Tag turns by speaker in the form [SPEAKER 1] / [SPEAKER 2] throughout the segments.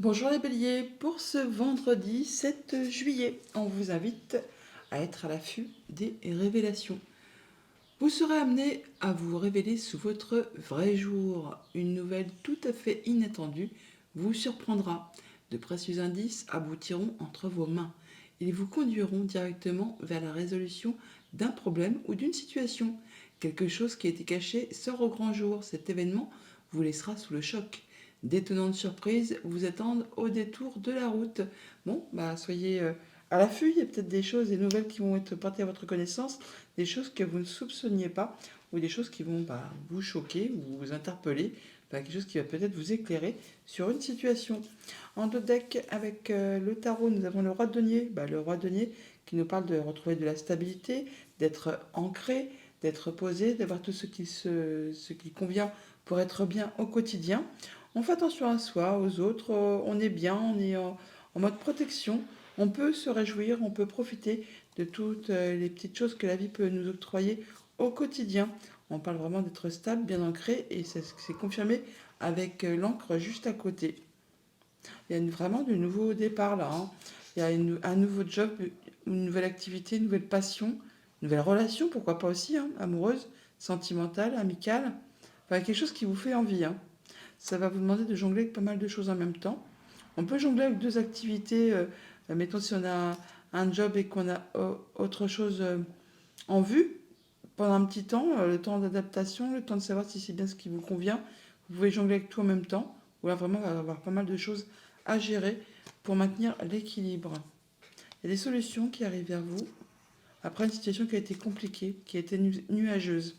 [SPEAKER 1] Bonjour les béliers, pour ce vendredi 7 juillet, on vous invite à être à l'affût des révélations. Vous serez amené à vous révéler sous votre vrai jour. Une nouvelle tout à fait inattendue vous surprendra. De précieux indices aboutiront entre vos mains. Ils vous conduiront directement vers la résolution d'un problème ou d'une situation. Quelque chose qui a été caché sort au grand jour. Cet événement vous laissera sous le choc. D'étonnantes surprises vous attendent au détour de la route. Bon, soyez à l'affût, il y a peut-être des choses, des nouvelles qui vont être portées à votre connaissance, des choses que vous ne soupçonniez pas, ou des choses qui vont vous choquer ou vous interpeller, quelque chose qui va peut-être vous éclairer sur une situation. En deux decks, avec le tarot, nous avons le roi de denier. Le roi de denier qui nous parle de retrouver de la stabilité, d'être ancré, d'être posé, d'avoir tout ce qui convient pour être bien au quotidien. On fait attention à soi, aux autres, on est bien, on est en mode protection. On peut se réjouir, on peut profiter de toutes les petites choses que la vie peut nous octroyer au quotidien. On parle vraiment d'être stable, bien ancré, et c'est confirmé avec l'encre juste à côté. Il y a vraiment du nouveau départ là, hein. Il y a un nouveau job, une nouvelle activité, une nouvelle passion, une nouvelle relation, pourquoi pas aussi, hein, amoureuse, sentimentale, amicale. Enfin, quelque chose qui vous fait envie, hein. Ça va vous demander de jongler avec pas mal de choses en même temps. On peut jongler avec deux activités. Mettons si on a un job et qu'on a autre chose en vue pendant un petit temps, le temps d'adaptation, le temps de savoir si c'est bien ce qui vous convient. Vous pouvez jongler avec tout en même temps. Ou là vraiment, il va y avoir pas mal de choses à gérer pour maintenir l'équilibre. Il y a des solutions qui arrivent vers vous après une situation qui a été compliquée, qui a été nuageuse.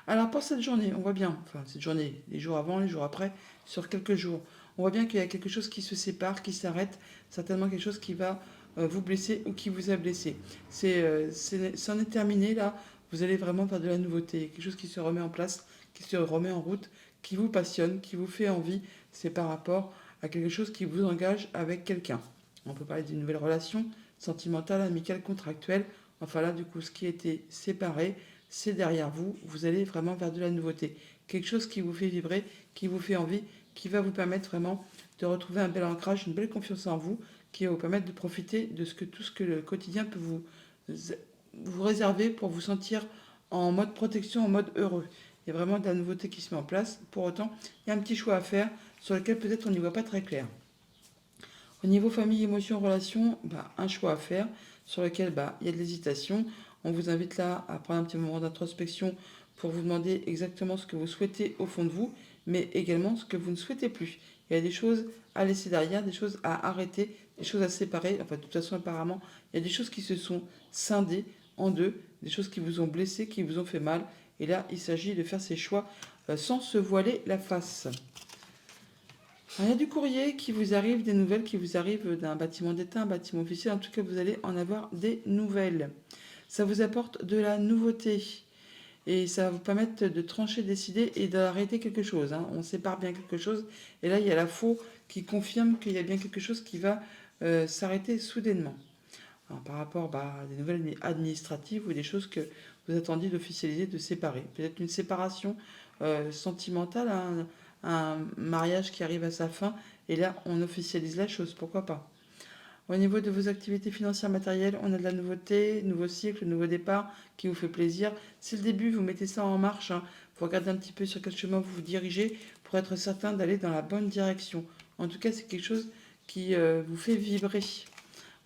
[SPEAKER 1] Alors pour cette journée, on voit bien, enfin cette journée, les jours avant, les jours après, sur quelques jours, on voit bien qu'il y a quelque chose qui se sépare, qui s'arrête, certainement quelque chose qui va vous blesser ou qui vous a blessé. C'en est terminé là, vous allez vraiment vers de la nouveauté, quelque chose qui se remet en place, qui se remet en route, qui vous passionne, qui vous fait envie, c'est par rapport à quelque chose qui vous engage avec quelqu'un. On peut parler d'une nouvelle relation sentimentale, amicale, contractuelle, enfin là du coup ce qui était séparé, c'est derrière vous, vous allez vraiment vers de la nouveauté. Quelque chose qui vous fait vibrer, qui vous fait envie, qui va vous permettre vraiment de retrouver un bel ancrage, une belle confiance en vous, qui va vous permettre de profiter de tout ce que le quotidien peut vous réserver pour vous sentir en mode protection, en mode heureux. Il y a vraiment de la nouveauté qui se met en place. Pour autant, il y a un petit choix à faire sur lequel peut-être on n'y voit pas très clair. Au niveau famille, émotion, relation, un choix à faire sur lequel il y a de l'hésitation. On vous invite là à prendre un petit moment d'introspection pour vous demander exactement ce que vous souhaitez au fond de vous, mais également ce que vous ne souhaitez plus. Il y a des choses à laisser derrière, des choses à arrêter, des choses à séparer. Enfin, de toute façon, apparemment, il y a des choses qui se sont scindées en deux, des choses qui vous ont blessé, qui vous ont fait mal. Et là, il s'agit de faire ces choix sans se voiler la face. Il y a du courrier qui vous arrive, des nouvelles qui vous arrivent d'un bâtiment d'État, un bâtiment officiel. En tout cas, vous allez en avoir des nouvelles. Ça vous apporte de la nouveauté. Et ça va vous permettre de trancher, décider et d'arrêter quelque chose, hein. On sépare bien quelque chose. Et là, il y a la faux qui confirme qu'il y a bien quelque chose qui va s'arrêter soudainement. Alors, par rapport à des nouvelles administratives ou des choses que vous attendiez d'officialiser, de séparer. Peut-être une séparation sentimentale, un mariage qui arrive à sa fin, et là on officialise la chose, pourquoi pas. Au niveau de vos activités financières matérielles, on a de la nouveauté, nouveau cycle, nouveau départ qui vous fait plaisir. C'est le début, vous mettez ça en marche, hein. Vous regardez un petit peu sur quel chemin vous vous dirigez pour être certain d'aller dans la bonne direction. En tout cas, c'est quelque chose qui vous fait vibrer.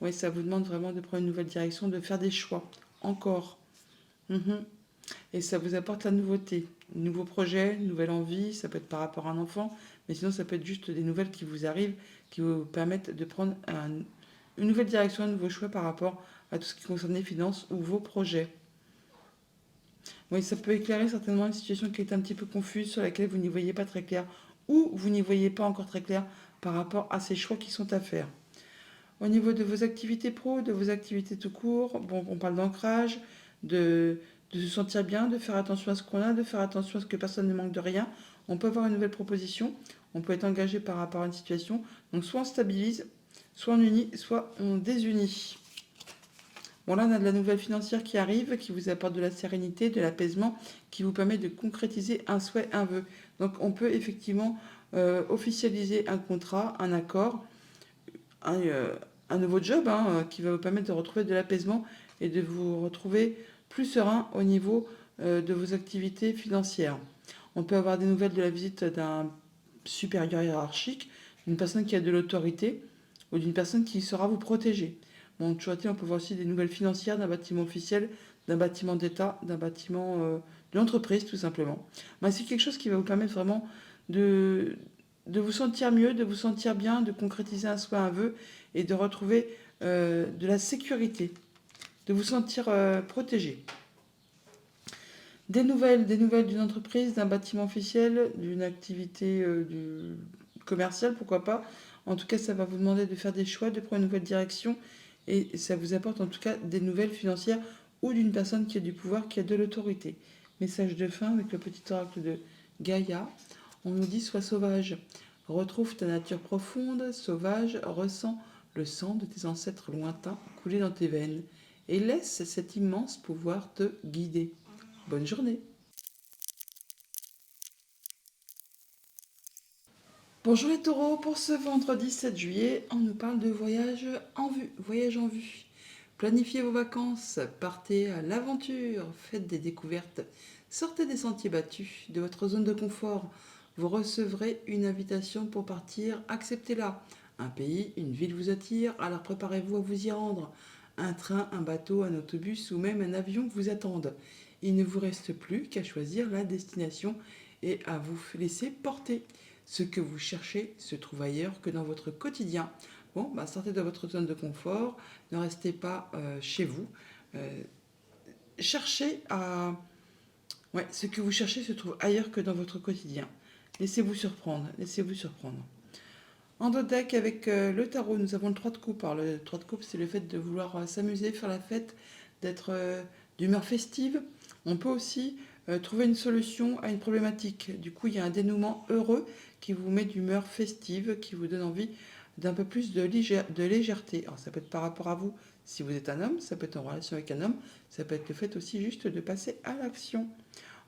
[SPEAKER 1] Oui, ça vous demande vraiment de prendre une nouvelle direction, de faire des choix. Encore. Mhm. Et ça vous apporte la nouveauté. Nouveau projet, nouvelle envie, ça peut être par rapport à un enfant, mais sinon ça peut être juste des nouvelles qui vous arrivent, qui vous permettent de prendre une nouvelle direction, un nouveau choix par rapport à tout ce qui concerne les finances ou vos projets. Oui, ça peut éclairer certainement une situation qui est un petit peu confuse, sur laquelle vous n'y voyez pas très clair, ou vous n'y voyez pas encore très clair par rapport à ces choix qui sont à faire. Au niveau de vos activités pro, de vos activités tout court, bon, on parle d'ancrage, de se sentir bien, de faire attention à ce qu'on a, de faire attention à ce que personne ne manque de rien. On peut avoir une nouvelle proposition, on peut être engagé par rapport à une situation. Donc soit on stabilise, soit on unit, soit on désunit. Bon là on a de la nouvelle financière qui arrive, qui vous apporte de la sérénité, de l'apaisement, qui vous permet de concrétiser un souhait, un vœu. Donc on peut effectivement officialiser un contrat, un accord, un nouveau job qui va vous permettre de retrouver de l'apaisement et de vous retrouver plus serein au niveau de vos activités financières. On peut avoir des nouvelles de la visite d'un supérieur hiérarchique, d'une personne qui a de l'autorité ou d'une personne qui saura vous protéger. Bon, toujours est-il, on peut voir aussi des nouvelles financières d'un bâtiment officiel, d'un bâtiment d'État, d'un bâtiment de l'entreprise tout simplement. Mais c'est quelque chose qui va vous permettre vraiment de, de vous sentir mieux, de vous sentir bien, de concrétiser un souhait, un vœu et de retrouver de la sécurité, de vous sentir protégé. Des nouvelles d'une entreprise, d'un bâtiment officiel, d'une activité commerciale, pourquoi pas. En tout cas, ça va vous demander de faire des choix, de prendre une nouvelle direction et ça vous apporte en tout cas des nouvelles financières ou d'une personne qui a du pouvoir, qui a de l'autorité. Message de fin avec le petit oracle de Gaïa. On nous dit sois sauvage. Retrouve ta nature profonde, sauvage, ressens le sang de tes ancêtres lointains couler dans tes veines et laisse cet immense pouvoir te guider. Bonne journée. Bonjour les taureaux, pour ce vendredi 7 juillet, on nous parle de voyage en vue. Voyage en vue. Planifiez vos vacances, partez à l'aventure, faites des découvertes, sortez des sentiers battus, de votre zone de confort. Vous recevrez une invitation pour partir, acceptez-la. Un pays, une ville vous attire, alors préparez-vous à vous y rendre. Un train, un bateau, un autobus ou même un avion vous attendent. Il ne vous reste plus qu'à choisir la destination et à vous laisser porter. Ce que vous cherchez se trouve ailleurs que dans votre quotidien. Bon, sortez de votre zone de confort, ne restez pas chez vous. Euh, cherchez à... Ouais, ce que vous cherchez se trouve ailleurs que dans votre quotidien. Laissez-vous surprendre, laissez-vous surprendre. En dos deck avec le tarot, nous avons le 3 de coupe. Alors le 3 de coupe, c'est le fait de vouloir s'amuser, faire la fête, d'être d'humeur festive. On peut aussi trouver une solution à une problématique. Du coup, il y a un dénouement heureux qui vous met d'humeur festive, qui vous donne envie d'un peu plus de légèreté. Alors ça peut être par rapport à vous si vous êtes un homme, ça peut être en relation avec un homme, ça peut être le fait aussi juste de passer à l'action.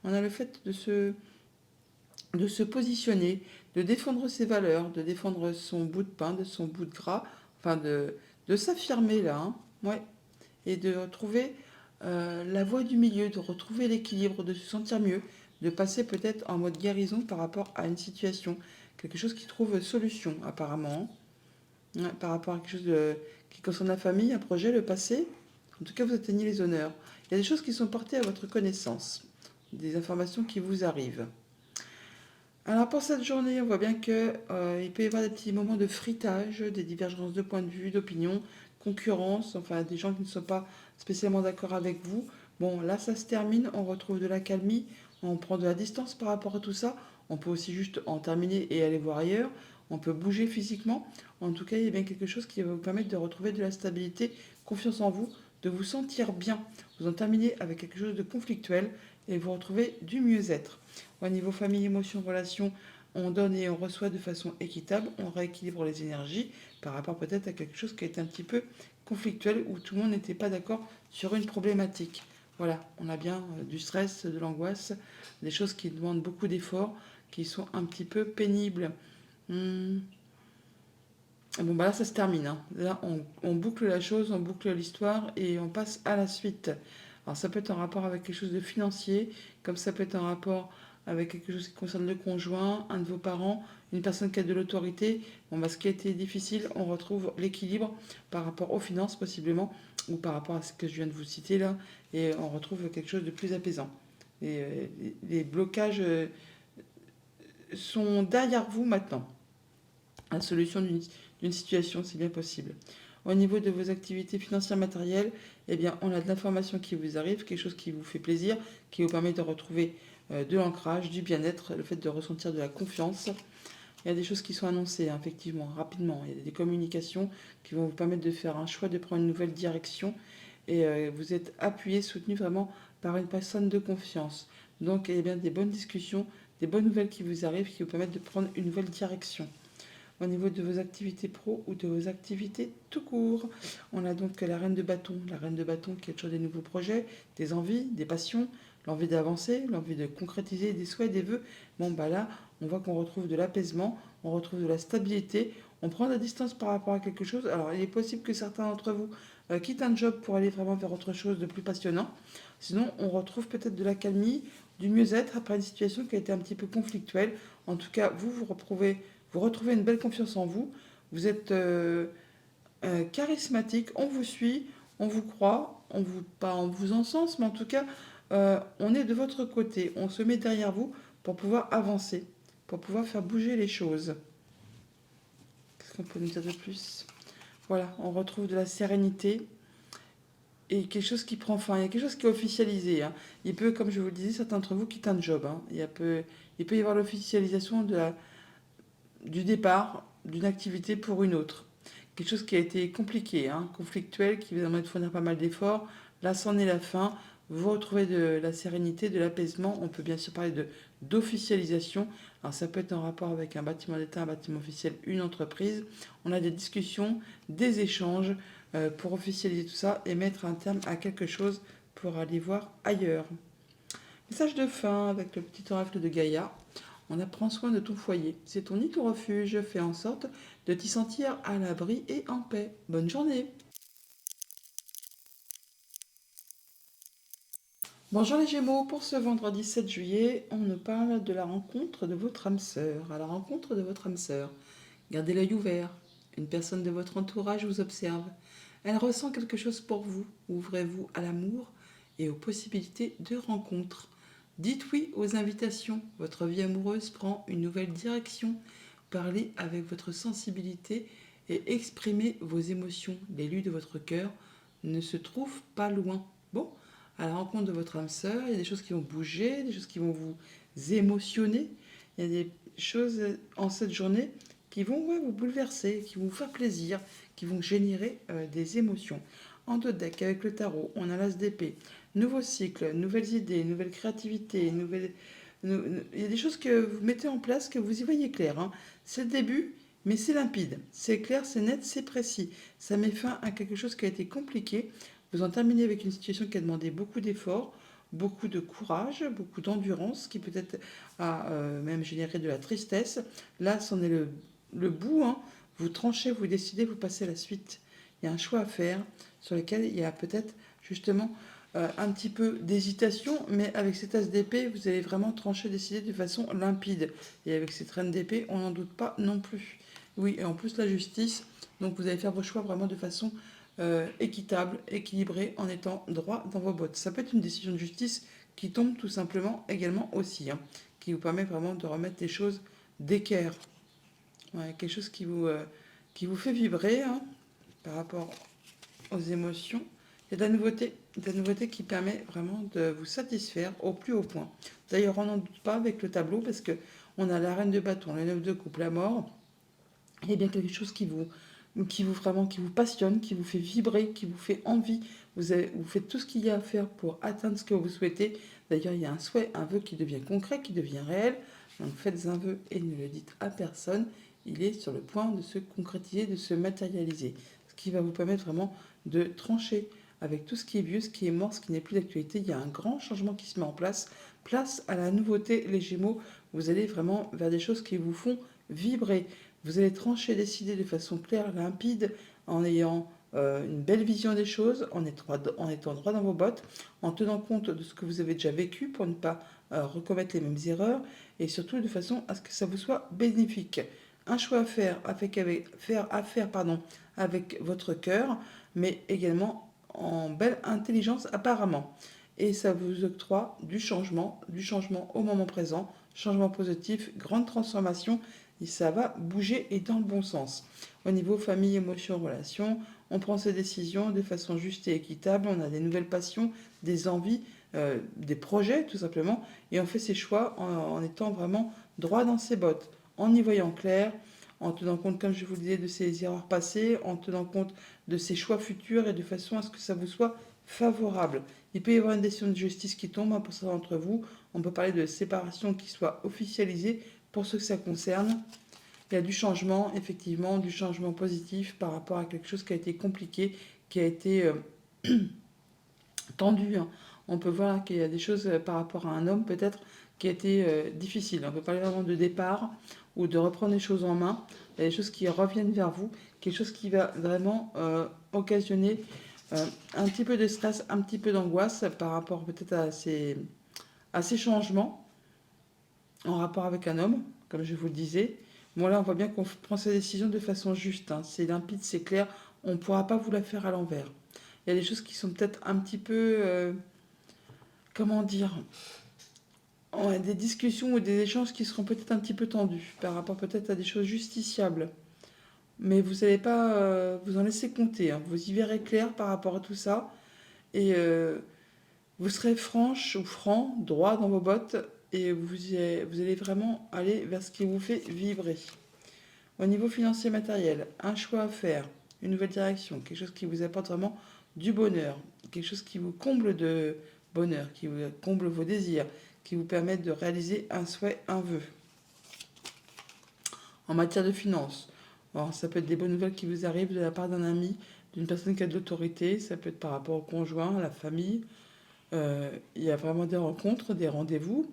[SPEAKER 1] On a le fait de se positionner, de défendre ses valeurs, de défendre son bout de pain, de son bout de gras, enfin de s'affirmer là, hein, ouais, et de retrouver la voie du milieu, de retrouver l'équilibre, de se sentir mieux, de passer peut-être en mode guérison par rapport à une situation, quelque chose qui trouve solution apparemment, hein, ouais, par rapport à quelque chose qui concerne la famille, un projet, le passé. En tout cas, vous atteignez les honneurs. Il y a des choses qui sont portées à votre connaissance, des informations qui vous arrivent. Alors pour cette journée, on voit bien que il peut y avoir des petits moments de fritage, des divergences de points de vue, d'opinion, concurrence, enfin des gens qui ne sont pas spécialement d'accord avec vous. Bon, là ça se termine, on retrouve de la calmie, on prend de la distance par rapport à tout ça. On peut aussi juste en terminer et aller voir ailleurs. On peut bouger physiquement. En tout cas, il y a bien quelque chose qui va vous permettre de retrouver de la stabilité, confiance en vous, de vous sentir bien. Vous en terminez avec quelque chose de conflictuel et vous retrouvez du mieux-être. Au niveau famille, émotions, relations, on donne et on reçoit de façon équitable, on rééquilibre les énergies par rapport peut-être à quelque chose qui est un petit peu conflictuel où tout le monde n'était pas d'accord sur une problématique. Voilà, on a bien du stress, de l'angoisse, des choses qui demandent beaucoup d'efforts, qui sont un petit peu pénibles. Bon, là, ça se termine, hein. Là, on boucle la chose, on boucle l'histoire et on passe à la suite. Alors, ça peut être en rapport avec quelque chose de financier, comme ça peut être en rapport avec quelque chose qui concerne le conjoint, un de vos parents, une personne qui a de l'autorité. Bon, ce qui a été difficile, on retrouve l'équilibre par rapport aux finances, possiblement, ou par rapport à ce que je viens de vous citer là, et on retrouve quelque chose de plus apaisant. Et les blocages sont derrière vous maintenant. La solution d'une situation, c'est bien possible. Au niveau de vos activités financières matérielles, eh bien, on a de l'information qui vous arrive, quelque chose qui vous fait plaisir, qui vous permet de retrouver de l'ancrage, du bien-être, le fait de ressentir de la confiance. Il y a des choses qui sont annoncées, hein, effectivement, rapidement. Il y a des communications qui vont vous permettre de faire un choix, de prendre une nouvelle direction. Et vous êtes appuyé, soutenu vraiment par une personne de confiance. Donc, il y a bien des bonnes discussions, des bonnes nouvelles qui vous arrivent, qui vous permettent de prendre une nouvelle direction. Au niveau de vos activités pro ou de vos activités tout court, on a donc la reine de bâton. La reine de bâton qui a toujours des nouveaux projets, des envies, des passions, l'envie d'avancer, l'envie de concrétiser des souhaits, des vœux. Bon, là, on voit qu'on retrouve de l'apaisement, on retrouve de la stabilité, On prend de la distance par rapport à quelque chose. Alors, il est possible que certains d'entre vous quittent un job pour aller vraiment vers autre chose de plus passionnant. Sinon, on retrouve peut-être de l'accalmie, du mieux-être après une situation qui a été un petit peu conflictuelle. En tout cas, vous retrouvez une belle confiance en vous. Vous êtes charismatique, on vous suit, on vous croit, pas on vous encense, mais en tout cas, on est de votre côté. On se met derrière vous pour pouvoir avancer, pour pouvoir faire bouger les choses. Qu'est-ce qu'on peut nous dire de plus? Voilà, on retrouve de la sérénité et quelque chose qui prend fin. Il y a quelque chose qui est officialisé, hein. Il peut, comme je vous le disais, certains d'entre vous quittent un job, hein. Il peut y avoir l'officialisation du départ d'une activité pour une autre. Quelque chose qui a été compliqué, hein, conflictuel, qui vous a demandé de fournir pas mal d'efforts. Là, c'en est la fin. Vous retrouvez de la sérénité, de l'apaisement. On peut bien sûr parler d'officialisation. Alors ça peut être en rapport avec un bâtiment d'État, un bâtiment officiel, une entreprise. On a des discussions, des échanges pour officialiser tout ça et mettre un terme à quelque chose pour aller voir ailleurs. Message de fin avec le petit oracle de Gaïa. On apprend soin de ton foyer. C'est ton nid, ton refuge. Fais en sorte de t'y sentir à l'abri et en paix. Bonne journée. Bonjour les Gémeaux, pour ce vendredi 7 juillet, on nous parle de la rencontre de votre âme sœur. À la rencontre de votre âme sœur, gardez l'œil ouvert. Une personne de votre entourage vous observe. Elle ressent quelque chose pour vous. Ouvrez-vous à l'amour et aux possibilités de rencontre. Dites oui aux invitations. Votre vie amoureuse prend une nouvelle direction. Parlez avec votre sensibilité et exprimez vos émotions. L'élu de votre cœur ne se trouve pas loin. Bon, à la rencontre de votre âme sœur, il y a des choses qui vont bouger, des choses qui vont vous émotionner. Il y a des choses en cette journée qui vont vous bouleverser, qui vont vous faire plaisir, qui vont générer des émotions. En deux decks, avec le tarot, on a l'as d'épée. Nouveau cycle, nouvelles idées, nouvelle créativité, il y a des choses que vous mettez en place, que vous y voyez clair, hein. C'est le début, mais c'est limpide. C'est clair, c'est net, c'est précis. Ça met fin à quelque chose qui a été compliqué. Vous en terminez avec une situation qui a demandé beaucoup d'efforts, beaucoup de courage, beaucoup d'endurance, qui peut-être a même généré de la tristesse. Là, c'en est le bout, hein. Vous tranchez, vous décidez, vous passez à la suite. Il y a un choix à faire sur lequel il y a peut-être justement un petit peu d'hésitation, mais avec cet as d'épée, vous allez vraiment trancher, décider de façon limpide. Et avec cette reine d'épée, on n'en doute pas non plus. Oui, et en plus la justice, donc vous allez faire vos choix vraiment de façon équitable, équilibrée, en étant droit dans vos bottes. Ça peut être une décision de justice qui tombe tout simplement également aussi, hein, qui vous permet vraiment de remettre les choses d'équerre. Ouais, quelque chose qui vous fait vibrer, hein, par rapport aux émotions. Il y a de la nouveauté qui permet vraiment de vous satisfaire au plus haut point. D'ailleurs, on n'en doute pas avec le tableau parce que on a la reine de bâton, le 9 de coupe, la mort. Il y a bien quelque chose qui vous passionne, qui vous fait vibrer, qui vous fait envie. Vous faites tout ce qu'il y a à faire pour atteindre ce que vous souhaitez. D'ailleurs, il y a un souhait, un vœu qui devient concret, qui devient réel. Donc faites un vœu et ne le dites à personne. Il est sur le point de se concrétiser, de se matérialiser. Ce qui va vous permettre vraiment de trancher avec tout ce qui est vieux, ce qui est mort, ce qui n'est plus d'actualité. Il y a un grand changement qui se met en place. Place à la nouveauté, les Gémeaux. Vous allez vraiment vers des choses qui vous font vibrer. Vous allez trancher, décider de façon claire, limpide, en ayant une belle vision des choses, en étant droit dans vos bottes, en tenant compte de ce que vous avez déjà vécu pour ne pas recommettre les mêmes erreurs, et surtout de façon à ce que ça vous soit bénéfique. Un choix à faire, avec votre cœur, mais également en belle intelligence apparemment. Et ça vous octroie du changement au moment présent, changement positif, grande transformation, et ça va bouger et dans le bon sens. Au niveau famille, émotions, relations, on prend ses décisions de façon juste et équitable, on a des nouvelles passions, des envies, des projets tout simplement, et on fait ses choix en étant vraiment droit dans ses bottes, en y voyant clair, en tenant compte, comme je vous le disais, de ses erreurs passées, en tenant compte de ses choix futurs et de façon à ce que ça vous soit favorable. Il peut y avoir une décision de justice qui tombe, hein, pour certains d'entre vous. On peut parler de séparation qui soit officialisée pour ceux que ça concerne. Il y a du changement, effectivement, du changement positif par rapport à quelque chose qui a été compliqué, qui a été tendu, hein. On peut voir qu'il y a des choses par rapport à un homme peut-être qui a été difficile. On peut parler vraiment de départ ou de reprendre les choses en main. il y a des choses qui reviennent vers vous, quelque chose qui va vraiment occasionner un petit peu de stress, un petit peu d'angoisse par rapport peut-être à ces changements en rapport avec un homme, comme je vous le disais. Bon là, on voit bien qu'on prend sa décision de façon juste, hein. C'est limpide, c'est clair, on ne pourra pas vous la faire à l'envers. Il y a des choses qui sont peut-être un petit peu, comment dire, ouais, des discussions ou des échanges qui seront peut-être un petit peu tendus par rapport peut-être à des choses justiciables. Mais vous n'allez pas vous en laisser compter, hein. Vous y verrez clair par rapport à tout ça. Et vous serez franche ou franc, droit dans vos bottes. Et vous allez vraiment aller vers ce qui vous fait vibrer. Au niveau financier matériel, un choix à faire, une nouvelle direction, quelque chose qui vous apporte vraiment du bonheur, quelque chose qui vous comble de bonheur, qui vous comble vos désirs, qui vous permettent de réaliser un souhait, un vœu. En matière de finances, alors, ça peut être des bonnes nouvelles qui vous arrivent de la part d'un ami, d'une personne qui a de l'autorité, ça peut être par rapport au conjoint, à la famille. Il y a vraiment des rencontres, des rendez-vous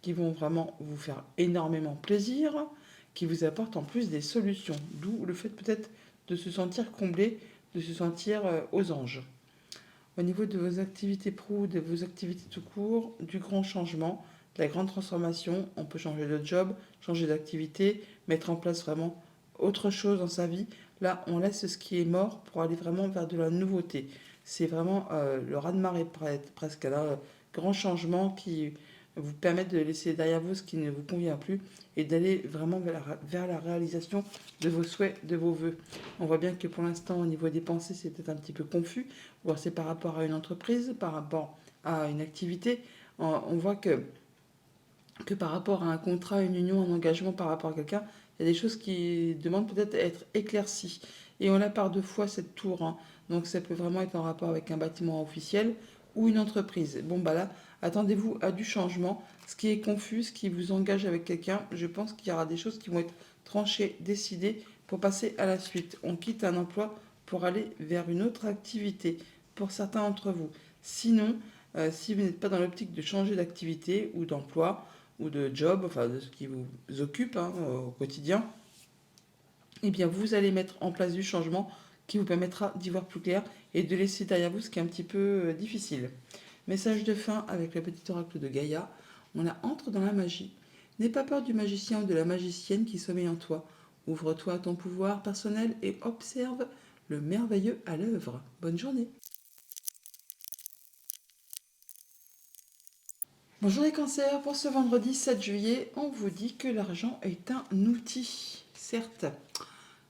[SPEAKER 1] qui vont vraiment vous faire énormément plaisir, qui vous apportent en plus des solutions. D'où le fait peut-être de se sentir comblé, de se sentir aux anges. Au niveau de vos activités pro, de vos activités tout court, du grand changement, de la grande transformation, on peut changer de job, changer d'activité, mettre en place vraiment autre chose dans sa vie. Là, on laisse ce qui est mort pour aller vraiment vers de la nouveauté. C'est vraiment le raz-de-marée presque. Là, grand changement qui vous permettre de laisser derrière vous ce qui ne vous convient plus et d'aller vraiment vers la réalisation de vos souhaits, de vos voeux. On voit bien que pour l'instant, au niveau des pensées, c'est peut-être un petit peu confus. Ou c'est par rapport à une entreprise, par rapport à une activité. On voit que par rapport à un contrat, une union, un engagement par rapport à quelqu'un, il y a des choses qui demandent peut-être à être éclaircies. Et on a par deux fois cette tour, hein. Donc ça peut vraiment être en rapport avec un bâtiment officiel ou une entreprise. Bon bah là, attendez-vous à du changement. Ce qui est confus, ce qui vous engage avec quelqu'un, je pense qu'il y aura des choses qui vont être tranchées, décidées pour passer à la suite. On quitte un emploi pour aller vers une autre activité pour certains d'entre vous. Sinon, si vous n'êtes pas dans l'optique de changer d'activité ou d'emploi, ou de job, enfin de ce qui vous occupe, hein, au quotidien, eh bien vous allez mettre en place du changement qui vous permettra d'y voir plus clair et de laisser derrière vous ce qui est un petit peu difficile. Message de fin avec le petit oracle de Gaïa. On a entre dans la magie. N'aie pas peur du magicien ou de la magicienne qui sommeille en toi. Ouvre-toi à ton pouvoir personnel et observe le merveilleux à l'œuvre. Bonne journée. Bonjour les cancers, pour ce vendredi 7 juillet, on vous dit que l'argent est un outil, certes,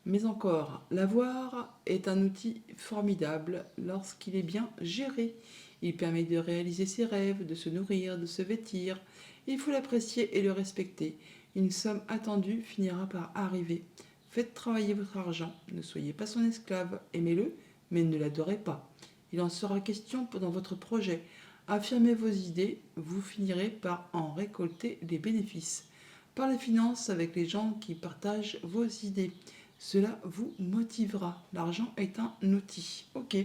[SPEAKER 1] mais encore, l'avoir est un outil formidable lorsqu'il est bien géré. Il permet de réaliser ses rêves, de se nourrir, de se vêtir. Il faut l'apprécier et le respecter. Une somme attendue finira par arriver. Faites travailler votre argent, ne soyez pas son esclave, aimez-le, mais ne l'adorez pas. Il en sera question dans votre projet. Affirmez vos idées, vous finirez par en récolter les bénéfices. Parlez finances avec les gens qui partagent vos idées. Cela vous motivera. L'argent est un outil. Ok.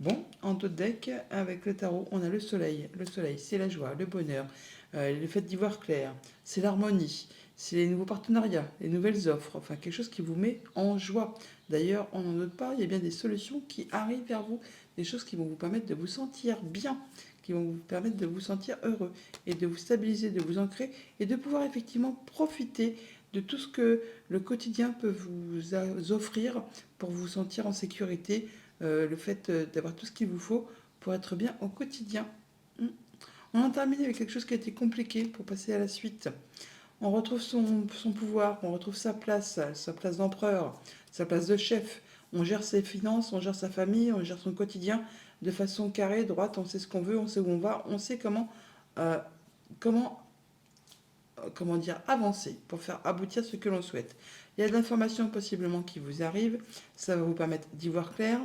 [SPEAKER 1] Bon, en d'autres decks, avec le tarot, on a le soleil. Le soleil, c'est la joie, le bonheur, le fait d'y voir clair, c'est l'harmonie, c'est les nouveaux partenariats, les nouvelles offres, enfin quelque chose qui vous met en joie. D'ailleurs, on n'en doute pas, il y a bien des solutions qui arrivent vers vous, des choses qui vont vous permettre de vous sentir bien, qui vont vous permettre de vous sentir heureux et de vous stabiliser, de vous ancrer et de pouvoir effectivement profiter de tout ce que le quotidien peut vous offrir pour vous sentir en sécurité, le fait d'avoir tout ce qu'il vous faut pour être bien au quotidien. On en termine avec quelque chose qui a été compliqué pour passer à la suite. On retrouve son pouvoir, on retrouve sa place d'empereur, sa place de chef. On gère ses finances, on gère sa famille, on gère son quotidien de façon carrée, droite, on sait ce qu'on veut, on sait où on va, on sait euh, comment comment dire, avancer pour faire aboutir ce que l'on souhaite. Il y a de l'information possiblement qui vous arrive, ça va vous permettre d'y voir clair,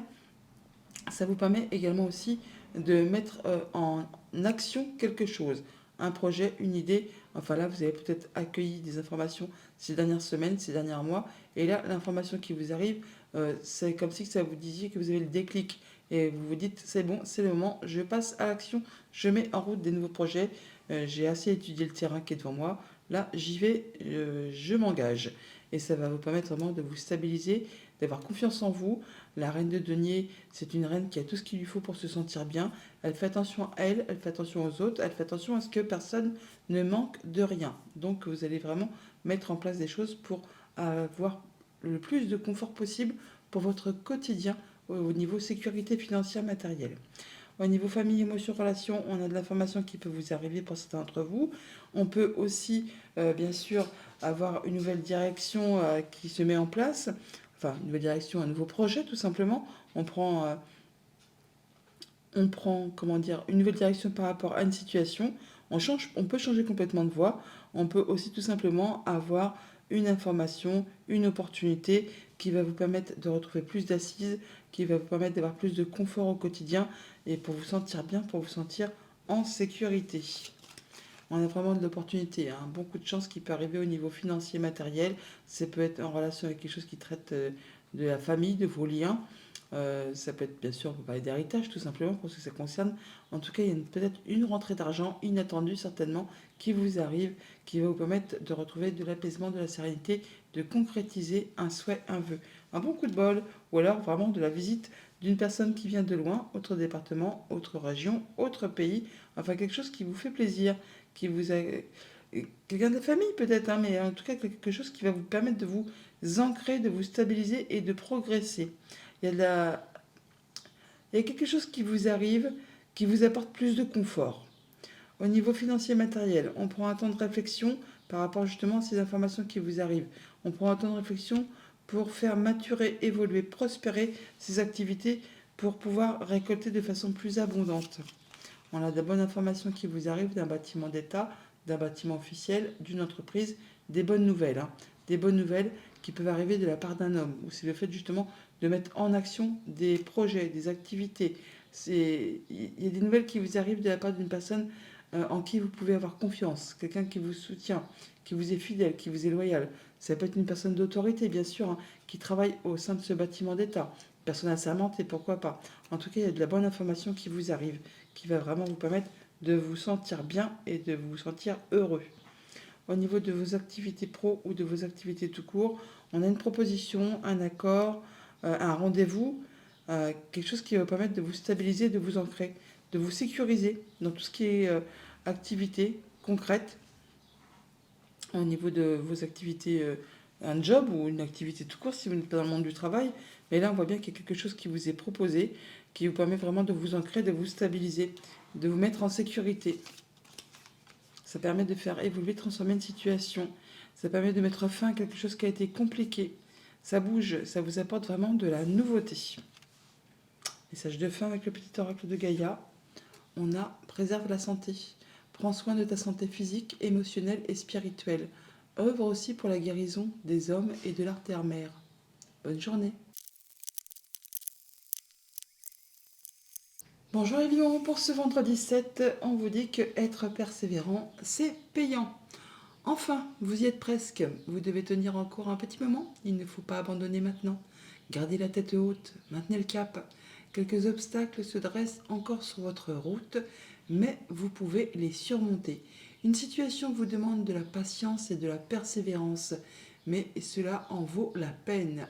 [SPEAKER 1] ça vous permet également aussi de mettre en action quelque chose, un projet, une idée. Enfin là, vous avez peut-être accueilli des informations ces dernières semaines, ces derniers mois, et là, l'information qui vous arrive, c'est comme si ça vous disiez que vous avez le déclic, et vous vous dites, c'est bon, c'est le moment, je passe à l'action, je mets en route des nouveaux projets, j'ai assez étudié le terrain qui est devant moi, là, j'y vais, je m'engage. et ça va vous permettre vraiment de vous stabiliser, d'avoir confiance en vous. La reine de denier, c'est une reine qui a tout ce qu'il lui faut pour se sentir bien. Elle fait attention à elle, elle fait attention aux autres, elle fait attention à ce que personne ne manque de rien. Donc vous allez vraiment mettre en place des choses pour avoir le plus de confort possible pour votre quotidien au niveau sécurité financière matérielle. Au niveau famille, émotions, relations, on a de l'information qui peut vous arriver pour certains d'entre vous. On peut aussi, bien sûr, avoir une nouvelle direction qui se met en place. Enfin, une nouvelle direction, un nouveau projet, tout simplement. On prend, comment dire, une nouvelle direction par rapport à une situation. On peut changer complètement de voie. On peut aussi tout simplement avoir une information, une opportunité qui va vous permettre de retrouver plus d'assises, qui va vous permettre d'avoir plus de confort au quotidien et pour vous sentir bien, pour vous sentir en sécurité. On a vraiment de l'opportunité, hein. Beaucoup de chance qui peut arriver au niveau financier, matériel. Ça peut être en relation avec quelque chose qui traite de la famille, de vos liens. Ça peut être bien sûr, on peut parler d'héritage tout simplement parce que ça concerne. En tout cas, il y a peut-être une rentrée d'argent inattendue certainement qui vous arrive, qui va vous permettre de retrouver de l'apaisement, de la sérénité, de concrétiser un souhait, un vœu. Un bon coup de bol ou alors vraiment de la visite d'une personne qui vient de loin, autre département, autre région, autre pays, enfin quelque chose qui vous fait plaisir, qui vous a... quelqu'un de la famille peut-être, hein, mais en tout cas quelque chose qui va vous permettre de vous ancrer, de vous stabiliser et de progresser. Il y a, de la... Il y a quelque chose qui vous arrive, qui vous apporte plus de confort. Au niveau financier matériel, on prend un temps de réflexion par rapport justement à ces informations qui vous arrivent. On prend un temps de réflexion pour faire maturer, évoluer, prospérer ces activités pour pouvoir récolter de façon plus abondante. On a de bonnes informations qui vous arrivent d'un bâtiment d'État, d'un bâtiment officiel, d'une entreprise, des bonnes nouvelles. Hein. Des bonnes nouvelles qui peuvent arriver de la part d'un homme. Ou c'est le fait justement de mettre en action des projets, des activités. Il y a des nouvelles qui vous arrivent de la part d'une personne en qui vous pouvez avoir confiance. Quelqu'un qui vous soutient, qui vous est fidèle, qui vous est loyal. Ça peut être une personne d'autorité, bien sûr, hein, qui travaille au sein de ce bâtiment d'État. Personne assermentée, pourquoi pas. En tout cas, il y a de la bonne information qui vous arrive, qui va vraiment vous permettre de vous sentir bien et de vous sentir heureux. Au niveau de vos activités pro ou de vos activités tout court, on a une proposition, un accord, un rendez-vous, quelque chose qui va vous permettre de vous stabiliser, de vous ancrer, de vous sécuriser dans tout ce qui est activité concrète au niveau de vos activités, un job ou une activité tout court si vous n'êtes pas dans le monde du travail. Mais là, on voit bien qu'il y a quelque chose qui vous est proposé, qui vous permet vraiment de vous ancrer, de vous stabiliser, de vous mettre en sécurité. Ça permet de faire évoluer, transformer une situation. Ça permet de mettre fin à quelque chose qui a été compliqué. Ça bouge, ça vous apporte vraiment de la nouveauté. Message de fin avec le petit oracle de Gaïa. On a préserve la santé. Prends soin de ta santé physique, émotionnelle et spirituelle. Œuvre aussi pour la guérison des hommes et de l'artère-mère. Bonne journée. Bonjour les lions, pour ce vendredi 7, on vous dit que être persévérant, c'est payant. Enfin, vous y êtes presque. Vous devez tenir encore un petit moment. Il ne faut pas abandonner maintenant. Gardez la tête haute, maintenez le cap. Quelques obstacles se dressent encore sur votre route, mais vous pouvez les surmonter. Une situation vous demande de la patience et de la persévérance, mais cela en vaut la peine.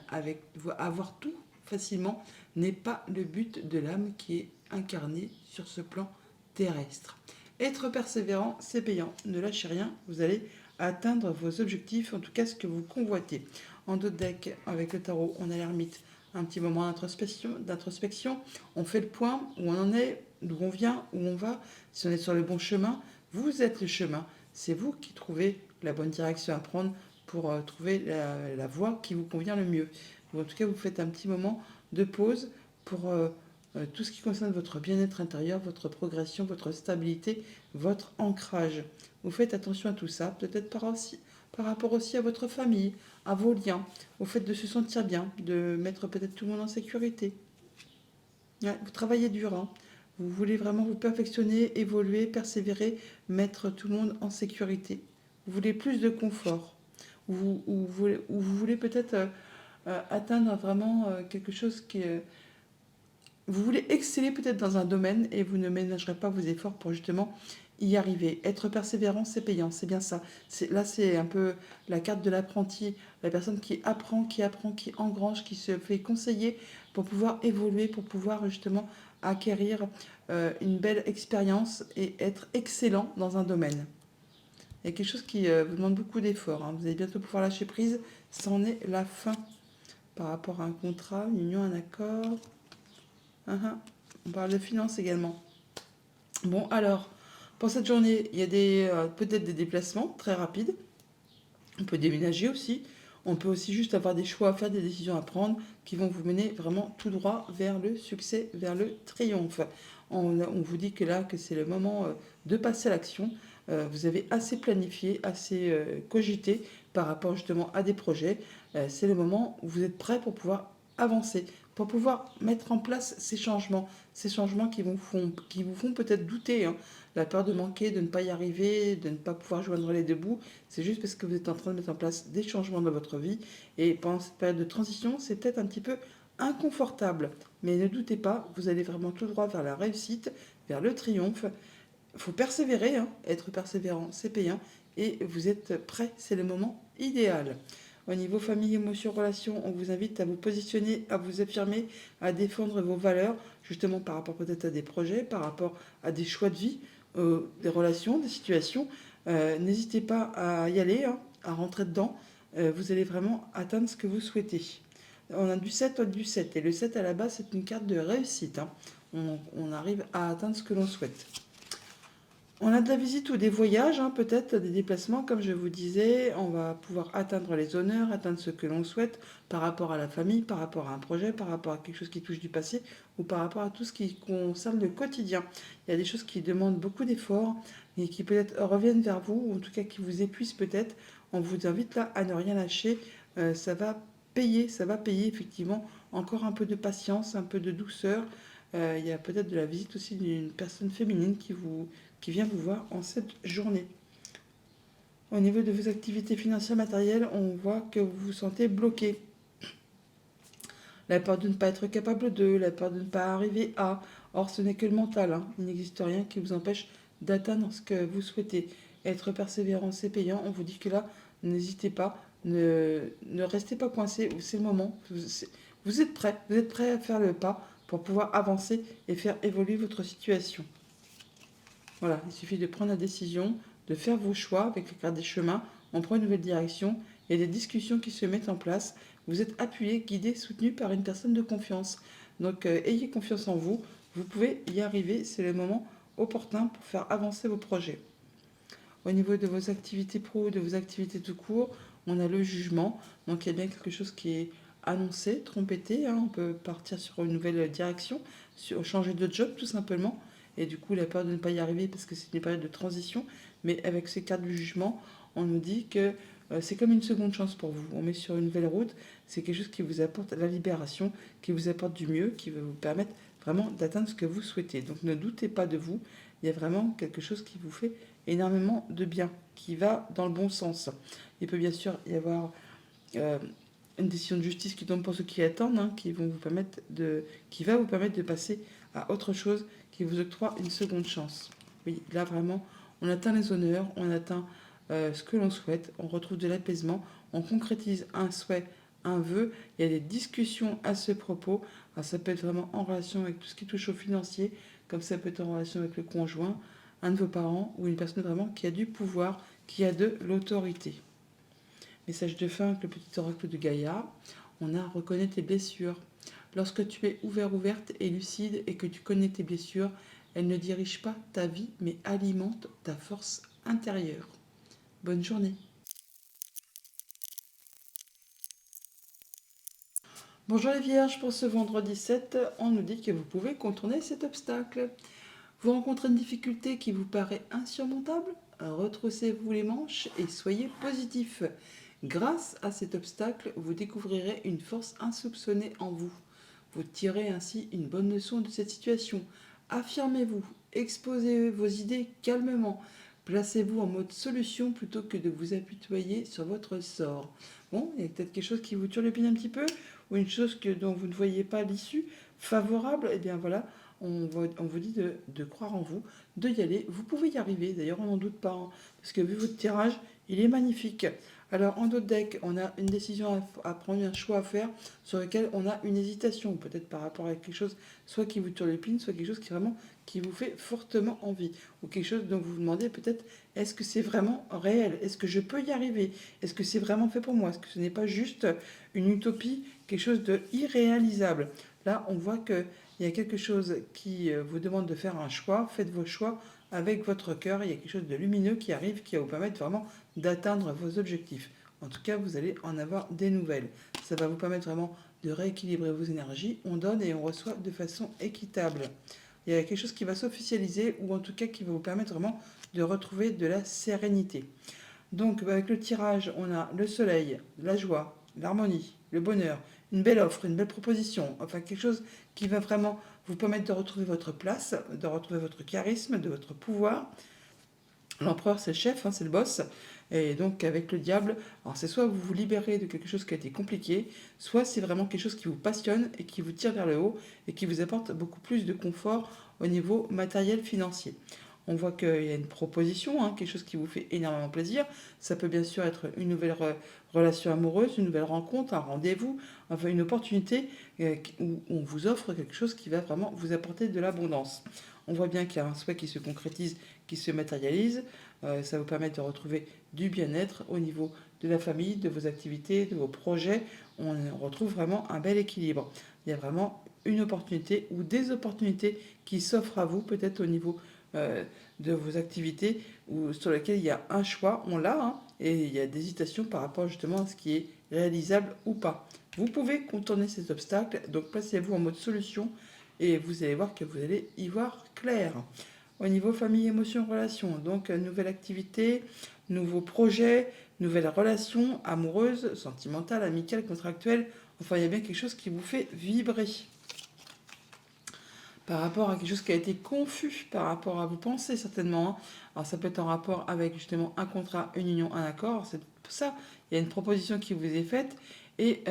[SPEAKER 1] Avoir tout facilement n'est pas le but de l'âme qui est incarnée sur ce plan terrestre. Être persévérant, c'est payant. Ne lâchez rien, vous allez atteindre vos objectifs, en tout cas ce que vous convoitez. En dos de deck, avec le tarot, on a l'ermite. Un petit moment d'introspection, on fait le point, où on en est, d'où on vient, où on va, si on est sur le bon chemin. Vous êtes le chemin, c'est vous qui trouvez la bonne direction à prendre pour trouver la voie qui vous convient le mieux. Ou en tout cas, vous faites un petit moment de pause pour tout ce qui concerne votre bien-être intérieur, votre progression, votre stabilité, votre ancrage. Vous faites attention à tout ça, peut-être par rapport aussi à votre famille, à vos liens, au fait de se sentir bien, de mettre peut-être tout le monde en sécurité. Ouais, vous travaillez dur, hein. Vous voulez vraiment vous perfectionner, évoluer, persévérer, mettre tout le monde en sécurité. Vous voulez plus de confort. Ou vous voulez peut-être atteindre vraiment quelque chose qui est vous voulez exceller peut-être dans un domaine et vous ne ménagerez pas vos efforts pour justement y arriver. Être persévérant, c'est payant, c'est bien ça. Là, c'est un peu la carte de l'apprenti, la personne qui engrange, qui se fait conseiller pour pouvoir évoluer, pour pouvoir justement acquérir une belle expérience et être excellent dans un domaine. Il y a quelque chose qui vous demande beaucoup d'efforts, hein. Vous allez bientôt pouvoir lâcher prise, c'en est la fin par rapport à un contrat, une union, un accord. On parle de finances également. Bon, alors, pour cette journée, il y a peut-être des déplacements très rapides. On peut déménager aussi. On peut aussi juste avoir des choix à faire, des décisions à prendre qui vont vous mener vraiment tout droit vers le succès, vers le triomphe. On vous dit que là, que c'est le moment de passer à l'action. Vous avez assez planifié, assez cogité par rapport justement à des projets. C'est le moment où vous êtes prêt pour pouvoir avancer, pour pouvoir mettre en place ces changements qui vous font peut-être douter, hein. La peur de manquer, de ne pas y arriver, de ne pas pouvoir joindre les deux bouts, c'est juste parce que vous êtes en train de mettre en place des changements dans votre vie. Et pendant cette période de transition, c'est peut-être un petit peu inconfortable. Mais ne doutez pas, vous allez vraiment tout droit vers la réussite, vers le triomphe. Il faut persévérer, hein. Être persévérant, c'est payant. Et vous êtes prêt, c'est le moment idéal. Au niveau famille, émotions, relations, on vous invite à vous positionner, à vous affirmer, à défendre vos valeurs, justement par rapport peut-être à des projets, par rapport à des choix de vie, des relations, des situations. N'hésitez pas à y aller, hein, à rentrer dedans. Vous allez vraiment atteindre ce que vous souhaitez. On a du 7, on a du 7. Et le 7 à la base, c'est une carte de réussite, hein. On arrive à atteindre ce que l'on souhaite. On a de la visite ou des voyages, hein, peut-être des déplacements, comme je vous disais. On va pouvoir atteindre les honneurs, atteindre ce que l'on souhaite par rapport à la famille, par rapport à un projet, par rapport à quelque chose qui touche du passé ou par rapport à tout ce qui concerne le quotidien. Il y a des choses qui demandent beaucoup d'efforts et qui peut-être reviennent vers vous, ou en tout cas qui vous épuisent peut-être. On vous invite là à ne rien lâcher. Ça va payer effectivement encore un peu de patience, un peu de douceur. Il y a peut-être de la visite aussi d'une personne féminine qui vient vous voir en cette journée. Au niveau de vos activités financières matérielles, on voit que vous vous sentez bloqué. La peur de ne pas être capable de, la peur de ne pas arriver à. Or, ce n'est que le mental, hein. Il n'existe rien qui vous empêche d'atteindre ce que vous souhaitez. Être persévérant, c'est payant. On vous dit que là, n'hésitez pas, ne restez pas coincé. C'est le moment. Vous êtes prêt à faire le pas pour pouvoir avancer et faire évoluer votre situation. Voilà, il suffit de prendre la décision, de faire vos choix avec les cartes des chemins, on prend une nouvelle direction, il y a des discussions qui se mettent en place, vous êtes appuyé, guidé, soutenu par une personne de confiance. Donc ayez confiance en vous, vous pouvez y arriver, c'est le moment opportun pour faire avancer vos projets. Au niveau de vos activités pro, de vos activités tout court, on a le jugement, donc il y a bien quelque chose qui est annoncé, trompetté, hein. On peut partir sur une nouvelle direction, changer de job tout simplement. Et du coup, la peur de ne pas y arriver parce que c'est une période de transition. Mais avec ces cartes du jugement, on nous dit que c'est comme une seconde chance pour vous. On met sur une nouvelle route. C'est quelque chose qui vous apporte la libération, qui vous apporte du mieux, qui va vous permettre vraiment d'atteindre ce que vous souhaitez. Donc ne doutez pas de vous. Il y a vraiment quelque chose qui vous fait énormément de bien, qui va dans le bon sens. Il peut bien sûr y avoir euh, une décision de justice qui tombe pour ceux qui attendent, hein, qui va vous permettre de passer à autre chose, qui vous octroie une seconde chance. Oui, là vraiment, on atteint les honneurs, on atteint ce que l'on souhaite, on retrouve de l'apaisement, on concrétise un souhait, un vœu, il y a des discussions à ce propos. Alors, ça peut être vraiment en relation avec tout ce qui touche au financier, comme ça peut être en relation avec le conjoint, un de vos parents ou une personne vraiment qui a du pouvoir, qui a de l'autorité. Message de fin avec le petit oracle de Gaïa. On a reconnaître tes blessures. Lorsque tu es ouverte et lucide et que tu connais tes blessures, elles ne dirigent pas ta vie mais alimentent ta force intérieure. Bonne journée. Bonjour les vierges, pour ce vendredi 7, on nous dit que vous pouvez contourner cet obstacle. Vous rencontrez une difficulté qui vous paraît insurmontable? Retroussez-vous les manches et soyez positif. Grâce à cet obstacle, vous découvrirez une force insoupçonnée en vous. Vous tirez ainsi une bonne leçon de cette situation. Affirmez-vous, exposez vos idées calmement. Placez-vous en mode solution plutôt que de vous apitoyer sur votre sort. Bon, il y a peut-être quelque chose qui vous turlupine un petit peu, ou une chose dont vous ne voyez pas l'issue. favorable, et bien voilà, on vous dit de croire en vous, de y aller. Vous pouvez y arriver, d'ailleurs on n'en doute pas, hein, parce que vu votre tirage, il est magnifique. Alors en d'autres decks, on a une décision à prendre, un choix à faire, sur lequel on a une hésitation, peut-être par rapport à quelque chose, soit qui vous turlupine, soit quelque chose qui vraiment qui vous fait fortement envie, ou quelque chose dont vous vous demandez peut-être, est-ce que c'est vraiment réel? Est-ce que je peux y arriver? Est-ce que c'est vraiment fait pour moi? Est-ce que ce n'est pas juste une utopie, quelque chose de irréalisable? Là, on voit qu'il y a quelque chose qui vous demande de faire un choix. Faites vos choix avec votre cœur. Il y a quelque chose de lumineux qui arrive, qui va vous permettre vraiment d'atteindre vos objectifs. En tout cas, vous allez en avoir des nouvelles. Ça va vous permettre vraiment de rééquilibrer vos énergies. On donne et on reçoit de façon équitable. Il y a quelque chose qui va s'officialiser, ou en tout cas qui va vous permettre vraiment de retrouver de la sérénité. Donc avec le tirage, on a le soleil, la joie, l'harmonie, le bonheur, une belle offre, une belle proposition, enfin quelque chose qui va vraiment vous permettre de retrouver votre place, de retrouver votre charisme, de votre pouvoir. L'empereur, c'est le chef, hein, c'est le boss. Et donc avec le diable, alors c'est soit vous vous libérez de quelque chose qui a été compliqué, soit c'est vraiment quelque chose qui vous passionne et qui vous tire vers le haut et qui vous apporte beaucoup plus de confort au niveau matériel financier. On voit qu'il y a une proposition, hein, quelque chose qui vous fait énormément plaisir. Ça peut bien sûr être une nouvelle relation amoureuse, une nouvelle rencontre, un rendez-vous, enfin une opportunité où on vous offre quelque chose qui va vraiment vous apporter de l'abondance. On voit bien qu'il y a un souhait qui se concrétise, qui se matérialise. Ça vous permet de retrouver du bien-être au niveau de la famille, de vos activités, de vos projets. On retrouve vraiment un bel équilibre. Il y a vraiment une opportunité ou des opportunités qui s'offrent à vous, peut-être au niveau euh, de vos activités ou sur lesquelles il y a un choix, on l'a, hein, et il y a des hésitations par rapport justement à ce qui est réalisable ou pas. Vous pouvez contourner ces obstacles, donc placez-vous en mode solution et vous allez voir que vous allez y voir clair. Au niveau famille, émotion, relation, donc nouvelle activité, nouveaux projets, nouvelles relations amoureuses, sentimentales, amicales, contractuelles. Enfin, il y a bien quelque chose qui vous fait vibrer par rapport à quelque chose qui a été confus par rapport à vos pensées certainement, hein. Alors ça peut être en rapport avec justement un contrat, une union, un accord. C'est pour ça, il y a une proposition qui vous est faite et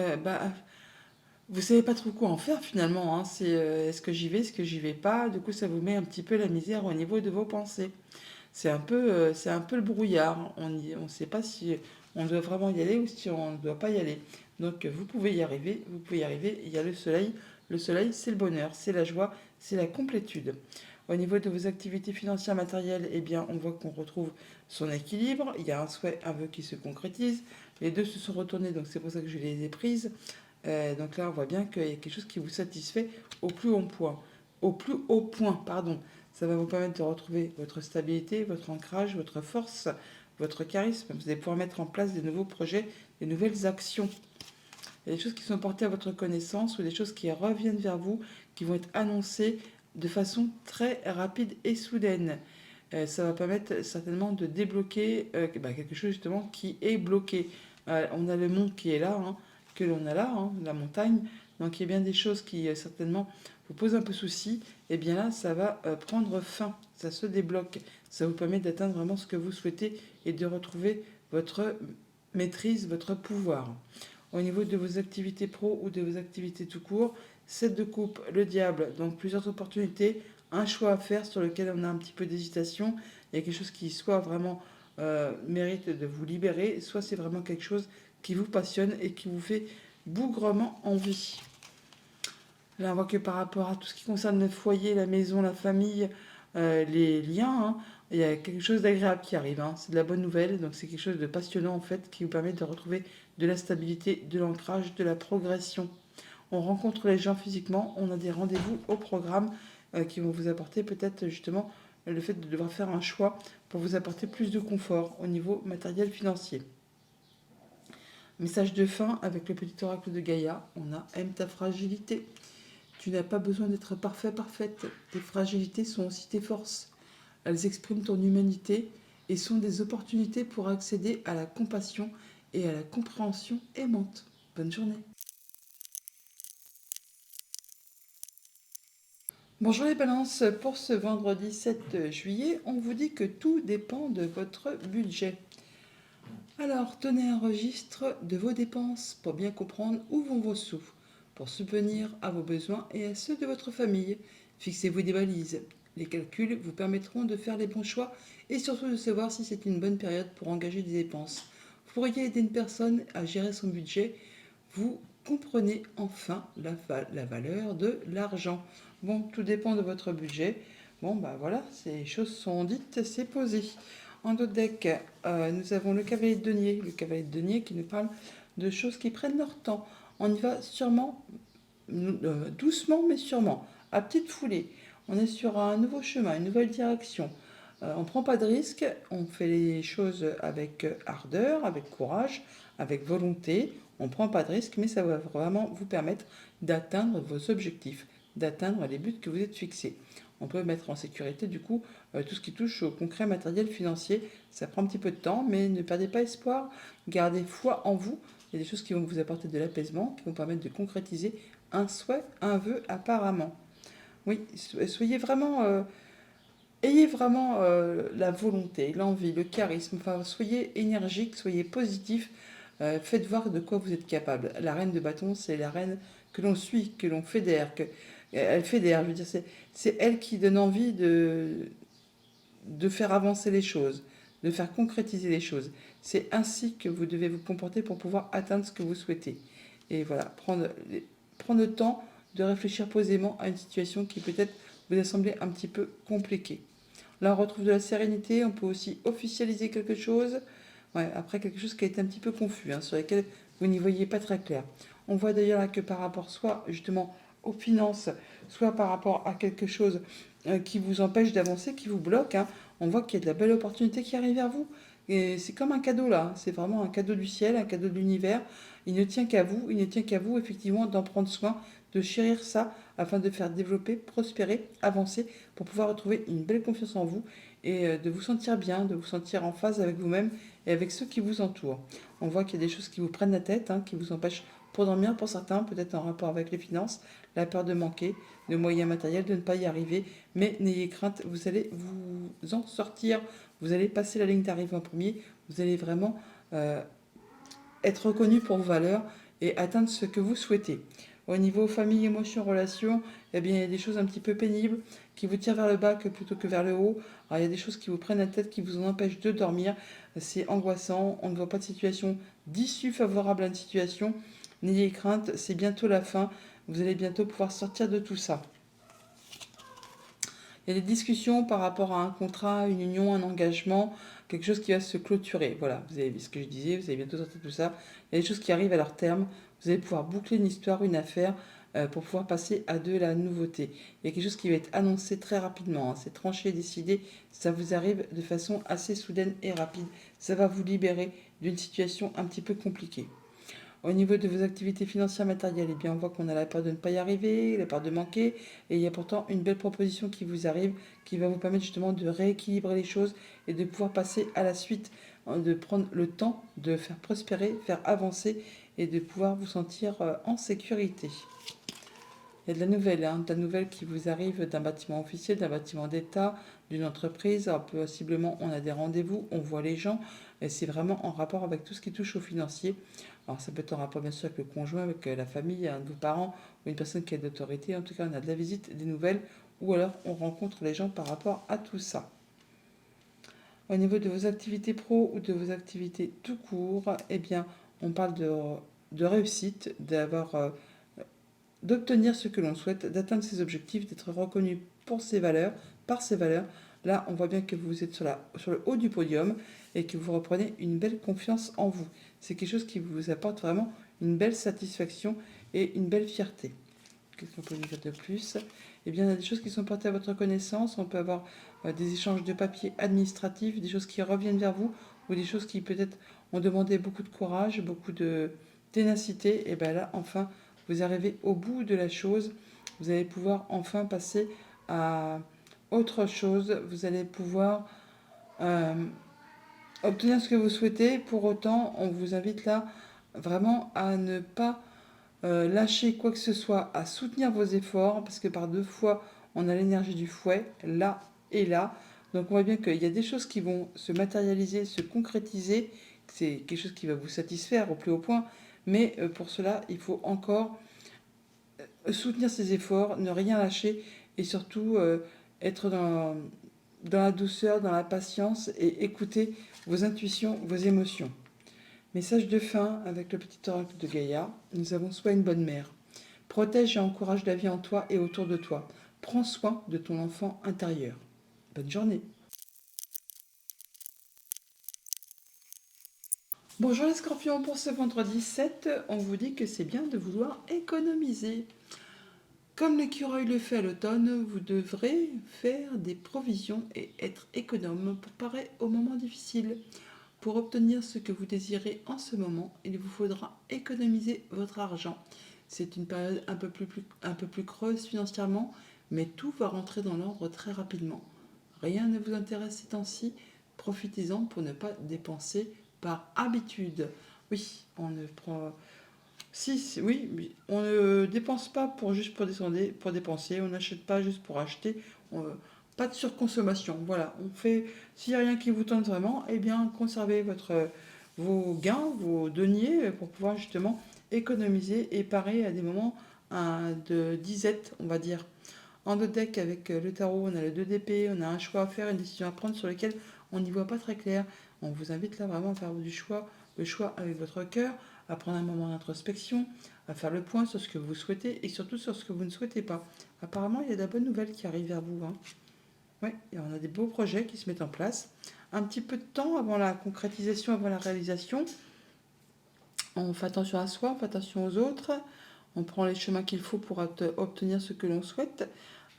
[SPEAKER 1] vous savez pas trop quoi en faire finalement, hein. C'est est-ce que j'y vais, est-ce que j'y vais pas. Du coup, ça vous met un petit peu la misère au niveau de vos pensées. C'est un peu le brouillard. On ne sait pas si on doit vraiment y aller ou si on ne doit pas y aller. Donc vous pouvez y arriver, vous pouvez y arriver. Il y a le soleil. Le soleil, c'est le bonheur, c'est la joie, c'est la complétude. Au niveau de vos activités financières matérielles, eh bien, on voit qu'on retrouve son équilibre. Il y a un souhait, un vœu qui se concrétise. Les deux se sont retournés, donc c'est pour ça que je les ai prises. Donc là, on voit bien qu'il y a quelque chose qui vous satisfait au plus haut point. Au plus haut point, pardon. Ça va vous permettre de retrouver votre stabilité, votre ancrage, votre force, votre charisme. Vous allez pouvoir mettre en place des nouveaux projets, des nouvelles actions. Il y a des choses qui sont portées à votre connaissance ou des choses qui reviennent vers vous, qui vont être annoncées de façon très rapide et soudaine. Ça va permettre certainement de débloquer quelque chose justement qui est bloqué. On a le mont qui est là, hein, que l'on a là, hein, la montagne. Donc il y a bien des choses qui certainement vous posent un peu souci. Et bien là, ça va prendre fin, ça se débloque. Ça vous permet d'atteindre vraiment ce que vous souhaitez et de retrouver votre maîtrise, votre pouvoir. Au niveau de vos activités pro ou de vos activités tout court, 7 de coupe, le diable, donc plusieurs opportunités, un choix à faire sur lequel on a un petit peu d'hésitation. Il y a quelque chose qui soit vraiment mérite de vous libérer, soit c'est vraiment quelque chose qui vous passionne et qui vous fait bougrement envie. Là, on voit que par rapport à tout ce qui concerne le foyer, la maison, la famille, les liens, hein, il y a quelque chose d'agréable qui arrive, hein. C'est de la bonne nouvelle, donc c'est quelque chose de passionnant en fait qui vous permet de retrouver de la stabilité, de l'ancrage, de la progression. On rencontre les gens physiquement, on a des rendez-vous au programme qui vont vous apporter peut-être justement le fait de devoir faire un choix pour vous apporter plus de confort au niveau matériel financier. Message de fin avec le petit oracle de Gaïa, on a aime ta fragilité. Tu n'as pas besoin d'être parfait, parfaite. Tes fragilités sont aussi tes forces. Elles expriment ton humanité et sont des opportunités pour accéder à la compassion et à la compréhension aimante. Bonne journée. Bonjour les balances, pour ce vendredi 7 juillet, on vous dit que tout dépend de votre budget. Alors, tenez un registre de vos dépenses pour bien comprendre où vont vos sous. pour subvenir à vos besoins et à ceux de votre famille. Fixez-vous des balises. Les calculs vous permettront de faire les bons choix et surtout de savoir si c'est une bonne période pour engager des dépenses. Vous pourriez aider une personne à gérer son budget. Vous comprenez enfin la valeur de l'argent. Bon, tout dépend de votre budget. Bon, bah voilà, ces choses sont dites, c'est posé. En d'autres deck, nous avons le cavalier de denier. Le cavalier de denier qui nous parle de choses qui prennent leur temps. On y va sûrement, doucement mais sûrement, à petite foulée. On est sur un nouveau chemin, une nouvelle direction. On ne prend pas de risques, on fait les choses avec ardeur, avec courage, avec volonté. On ne prend pas de risques, mais ça va vraiment vous permettre d'atteindre vos objectifs, d'atteindre les buts que vous êtes fixés. On peut mettre en sécurité du coup tout ce qui touche au concret matériel financier. Ça prend un petit peu de temps, mais ne perdez pas espoir, gardez foi en vous. Il y a des choses qui vont vous apporter de l'apaisement, qui vont permettre de concrétiser un souhait, un vœu apparemment. Oui, soyez vraiment, ayez vraiment la volonté, l'envie, le charisme. Enfin, soyez énergique, soyez positif. Faites voir de quoi vous êtes capable. La reine de bâton, c'est la reine que l'on suit, que l'on fédère, elle fédère. Je veux dire, c'est elle qui donne envie de faire avancer les choses, de faire concrétiser les choses. C'est ainsi que vous devez vous comporter pour pouvoir atteindre ce que vous souhaitez. Et voilà, prendre le temps de réfléchir posément à une situation qui peut-être vous a semblé un petit peu compliquée. Là, on retrouve de la sérénité, on peut aussi officialiser quelque chose. Ouais, après, quelque chose qui a été un petit peu confus, sur lequel vous n'y voyez pas très clair. On voit d'ailleurs là que par rapport soit justement aux finances, soit par rapport à quelque chose qui vous empêche d'avancer, qui vous bloque, on voit qu'il y a de la belle opportunité qui arrive vers vous. Et c'est comme un cadeau là, c'est vraiment un cadeau du ciel, un cadeau de l'univers. Il ne tient qu'à vous, il ne tient qu'à vous effectivement d'en prendre soin, de chérir ça afin de faire développer, prospérer, avancer pour pouvoir retrouver une belle confiance en vous et de vous sentir bien, de vous sentir en phase avec vous-même et avec ceux qui vous entourent. On voit qu'il y a des choses qui vous prennent la tête, qui vous empêchent pour dormir pour certains, peut-être en rapport avec les finances, la peur de manquer, de moyens matériels, de ne pas y arriver. Mais n'ayez crainte, vous allez vous en sortir, vous allez passer la ligne d'arrivée en premier, vous allez vraiment être reconnu pour vos valeurs et atteindre ce que vous souhaitez. Au niveau famille, émotions, relations, eh bien, il y a des choses un petit peu pénibles qui vous tirent vers le bas plutôt que vers le haut. Alors, il y a des choses qui vous prennent la tête, qui vous en empêchent de dormir. C'est angoissant, on ne voit pas de situation d'issue favorable à une situation. N'ayez crainte, c'est bientôt la fin. Vous allez bientôt pouvoir sortir de tout ça. Il y a des discussions par rapport à un contrat, une union, un engagement, quelque chose qui va se clôturer. Voilà, vous avez vu ce que je disais, vous allez bientôt sortir de tout ça. Il y a des choses qui arrivent à leur terme. Vous allez pouvoir boucler une histoire, une affaire, pour pouvoir passer à de la nouveauté. Il y a quelque chose qui va être annoncé très rapidement. C'est tranché, décidé. Ça vous arrive de façon assez soudaine et rapide. Ça va vous libérer d'une situation un petit peu compliquée. Au niveau de vos activités financières matérielles, eh bien, on voit qu'on a la peur de ne pas y arriver, la peur de manquer, et il y a pourtant une belle proposition qui vous arrive, qui va vous permettre justement de rééquilibrer les choses et de pouvoir passer à la suite, de prendre le temps de faire prospérer, faire avancer et de pouvoir vous sentir en sécurité. Il y a de la nouvelle qui vous arrive d'un bâtiment officiel, d'un bâtiment d'État, d'une entreprise. Alors, possiblement, on a des rendez-vous, on voit les gens, et c'est vraiment en rapport avec tout ce qui touche au financier. Alors, ça peut être en rapport, bien sûr, avec le conjoint, avec la famille, un de vos parents, ou une personne qui a de l'autorité. En tout cas, on a de la visite, des nouvelles, ou alors on rencontre les gens par rapport à tout ça. Au niveau de vos activités pro ou de vos activités tout court, eh bien, on parle de réussite, d'obtenir ce que l'on souhaite, d'atteindre ses objectifs, d'être reconnu pour ses valeurs, par ses valeurs. Là, on voit bien que vous êtes sur le haut du podium et que vous reprenez une belle confiance en vous. C'est quelque chose qui vous apporte vraiment une belle satisfaction et une belle fierté. Qu'est-ce qu'on peut dire de plus? Eh bien, il y a des choses qui sont portées à votre connaissance. On peut avoir des échanges de papiers administratifs, des choses qui reviennent vers vous ou des choses qui peut-être ont demandé beaucoup de courage, beaucoup de ténacité. Et bien là, enfin, vous arrivez au bout de la chose. Vous allez pouvoir enfin passer à autre chose. Vous allez pouvoir euh, obtenir ce que vous souhaitez. Pour autant, on vous invite là vraiment à ne pas lâcher quoi que ce soit, à soutenir vos efforts, parce que par deux fois, on a l'énergie du fouet, là et là. Donc on voit bien qu'il y a des choses qui vont se matérialiser, se concrétiser. C'est quelque chose qui va vous satisfaire au plus haut point. Mais pour cela, il faut encore soutenir ses efforts, ne rien lâcher et surtout être dans la douceur, dans la patience et écouter vos intuitions, vos émotions. Message de fin avec le petit oracle de Gaïa. Nous avons soit une bonne mère. Protège et encourage la vie en toi et autour de toi. Prends soin de ton enfant intérieur. Bonne journée. Bonjour les scorpions, pour ce vendredi 7, on vous dit que c'est bien de vouloir économiser. Comme l'écureuil le fait à l'automne, vous devrez faire des provisions et être économe pour parer aux moments difficiles. Pour obtenir ce que vous désirez en ce moment, il vous faudra économiser votre argent. C'est une période un peu plus creuse financièrement, mais tout va rentrer dans l'ordre très rapidement. Rien ne vous intéresse ces temps-ci, profitez-en pour ne pas dépenser par habitude. Oui, on ne prend... oui, on ne dépense pas juste pour dépenser, on n'achète pas juste pour acheter, pas de surconsommation. Voilà, on fait, s'il n'y a rien qui vous tente vraiment, eh bien conservez vos gains, vos deniers pour pouvoir justement économiser et parer à des moments de disette, on va dire. En deux deck avec le tarot, on a le 2 d'épée, on a un choix à faire, une décision à prendre sur lequel on n'y voit pas très clair. On vous invite là vraiment à faire le choix avec votre cœur, à prendre un moment d'introspection, à faire le point sur ce que vous souhaitez et surtout sur ce que vous ne souhaitez pas. Apparemment, il y a de la bonne nouvelle qui arrive vers vous. Ouais, et on a des beaux projets qui se mettent en place. Un petit peu de temps avant la concrétisation, avant la réalisation. On fait attention à soi, on fait attention aux autres. On prend les chemins qu'il faut pour obtenir ce que l'on souhaite.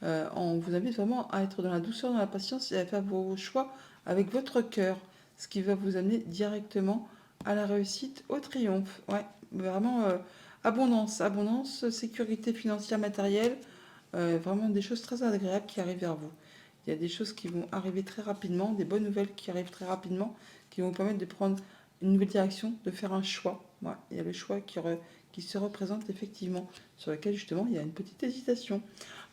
[SPEAKER 1] On vous invite vraiment à être dans la douceur, dans la patience et à faire vos choix avec votre cœur, ce qui va vous amener directement à la réussite, au triomphe. Ouais, vraiment abondance, abondance, sécurité financière, matérielle, vraiment des choses très agréables qui arrivent vers vous. Il y a des choses qui vont arriver très rapidement, des bonnes nouvelles qui arrivent très rapidement, qui vont vous permettre de prendre une nouvelle direction, de faire un choix. Ouais, il y a le choix qui se représente effectivement, sur lequel justement il y a une petite hésitation.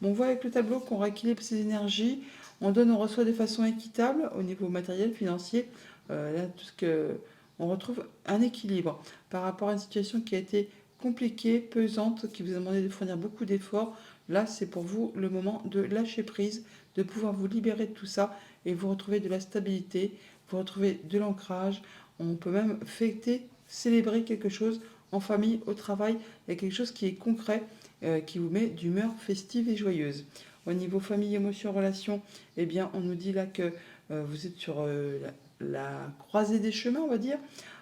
[SPEAKER 1] Bon, on voit avec le tableau qu'on rééquilibre ses énergies, on donne, on reçoit de façon équitable au niveau matériel, financier. Là, tout ce que on retrouve un équilibre par rapport à une situation qui a été compliquée, pesante, qui vous a demandé de fournir beaucoup d'efforts. Là, c'est pour vous le moment de lâcher prise, de pouvoir vous libérer de tout ça et vous retrouver de la stabilité, vous retrouver de l'ancrage. On peut même fêter, célébrer quelque chose en famille, au travail. Il y a quelque chose qui est concret, qui vous met d'humeur festive et joyeuse. Au niveau famille, émotion, relation, eh bien, on nous dit là que vous êtes sur la croisée des chemins, on va dire.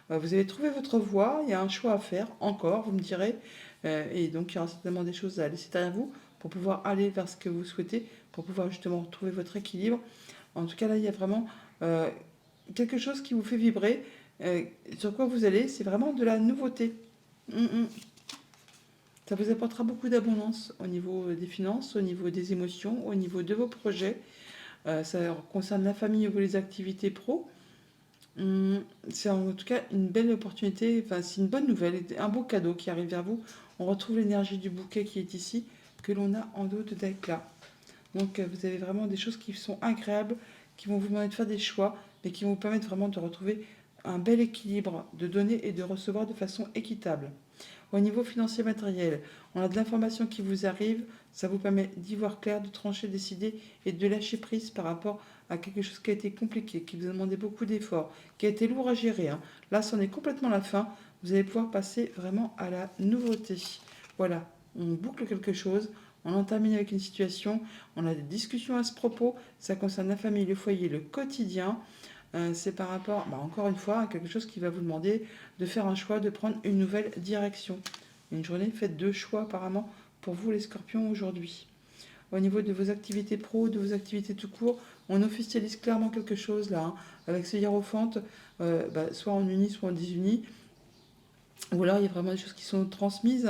[SPEAKER 1] Vous avez trouvé votre voie, il y a un choix à faire, encore, vous me direz. Et donc, il y aura certainement des choses à laisser derrière vous pour pouvoir aller vers ce que vous souhaitez, pour pouvoir justement retrouver votre équilibre. En tout cas, là, il y a vraiment quelque chose qui vous fait vibrer. Sur quoi vous allez, c'est vraiment de la nouveauté. Ça vous apportera beaucoup d'abondance au niveau des finances, au niveau des émotions, au niveau de vos projets. Ça concerne la famille ou les activités pro. C'est en tout cas une belle opportunité, enfin c'est une bonne nouvelle, un beau cadeau qui arrive vers vous. On retrouve l'énergie du bouquet qui est ici, que l'on a en dos de deck là. Donc vous avez vraiment des choses qui sont agréables, qui vont vous permettre de faire des choix, mais qui vont vous permettre vraiment de retrouver un bel équilibre de donner et de recevoir de façon équitable. Au niveau financier matériel, on a de l'information qui vous arrive, ça vous permet d'y voir clair, de trancher, décider et de lâcher prise par rapport à quelque chose qui a été compliqué, qui vous a demandé beaucoup d'efforts, qui a été lourd à gérer. Là, c'en est complètement la fin. Vous allez pouvoir passer vraiment à la nouveauté. Voilà, on boucle quelque chose, on en termine avec une situation, on a des discussions à ce propos, ça concerne la famille, le foyer, le quotidien. C'est par rapport, encore une fois, à quelque chose qui va vous demander de faire un choix, de prendre une nouvelle direction. Une journée faite de choix apparemment pour vous les scorpions aujourd'hui. Au niveau de vos activités pro, de vos activités tout court, on officialise clairement quelque chose là, avec ce hiérophante, soit en uni, soit en désuni. Ou alors il y a vraiment des choses qui sont transmises,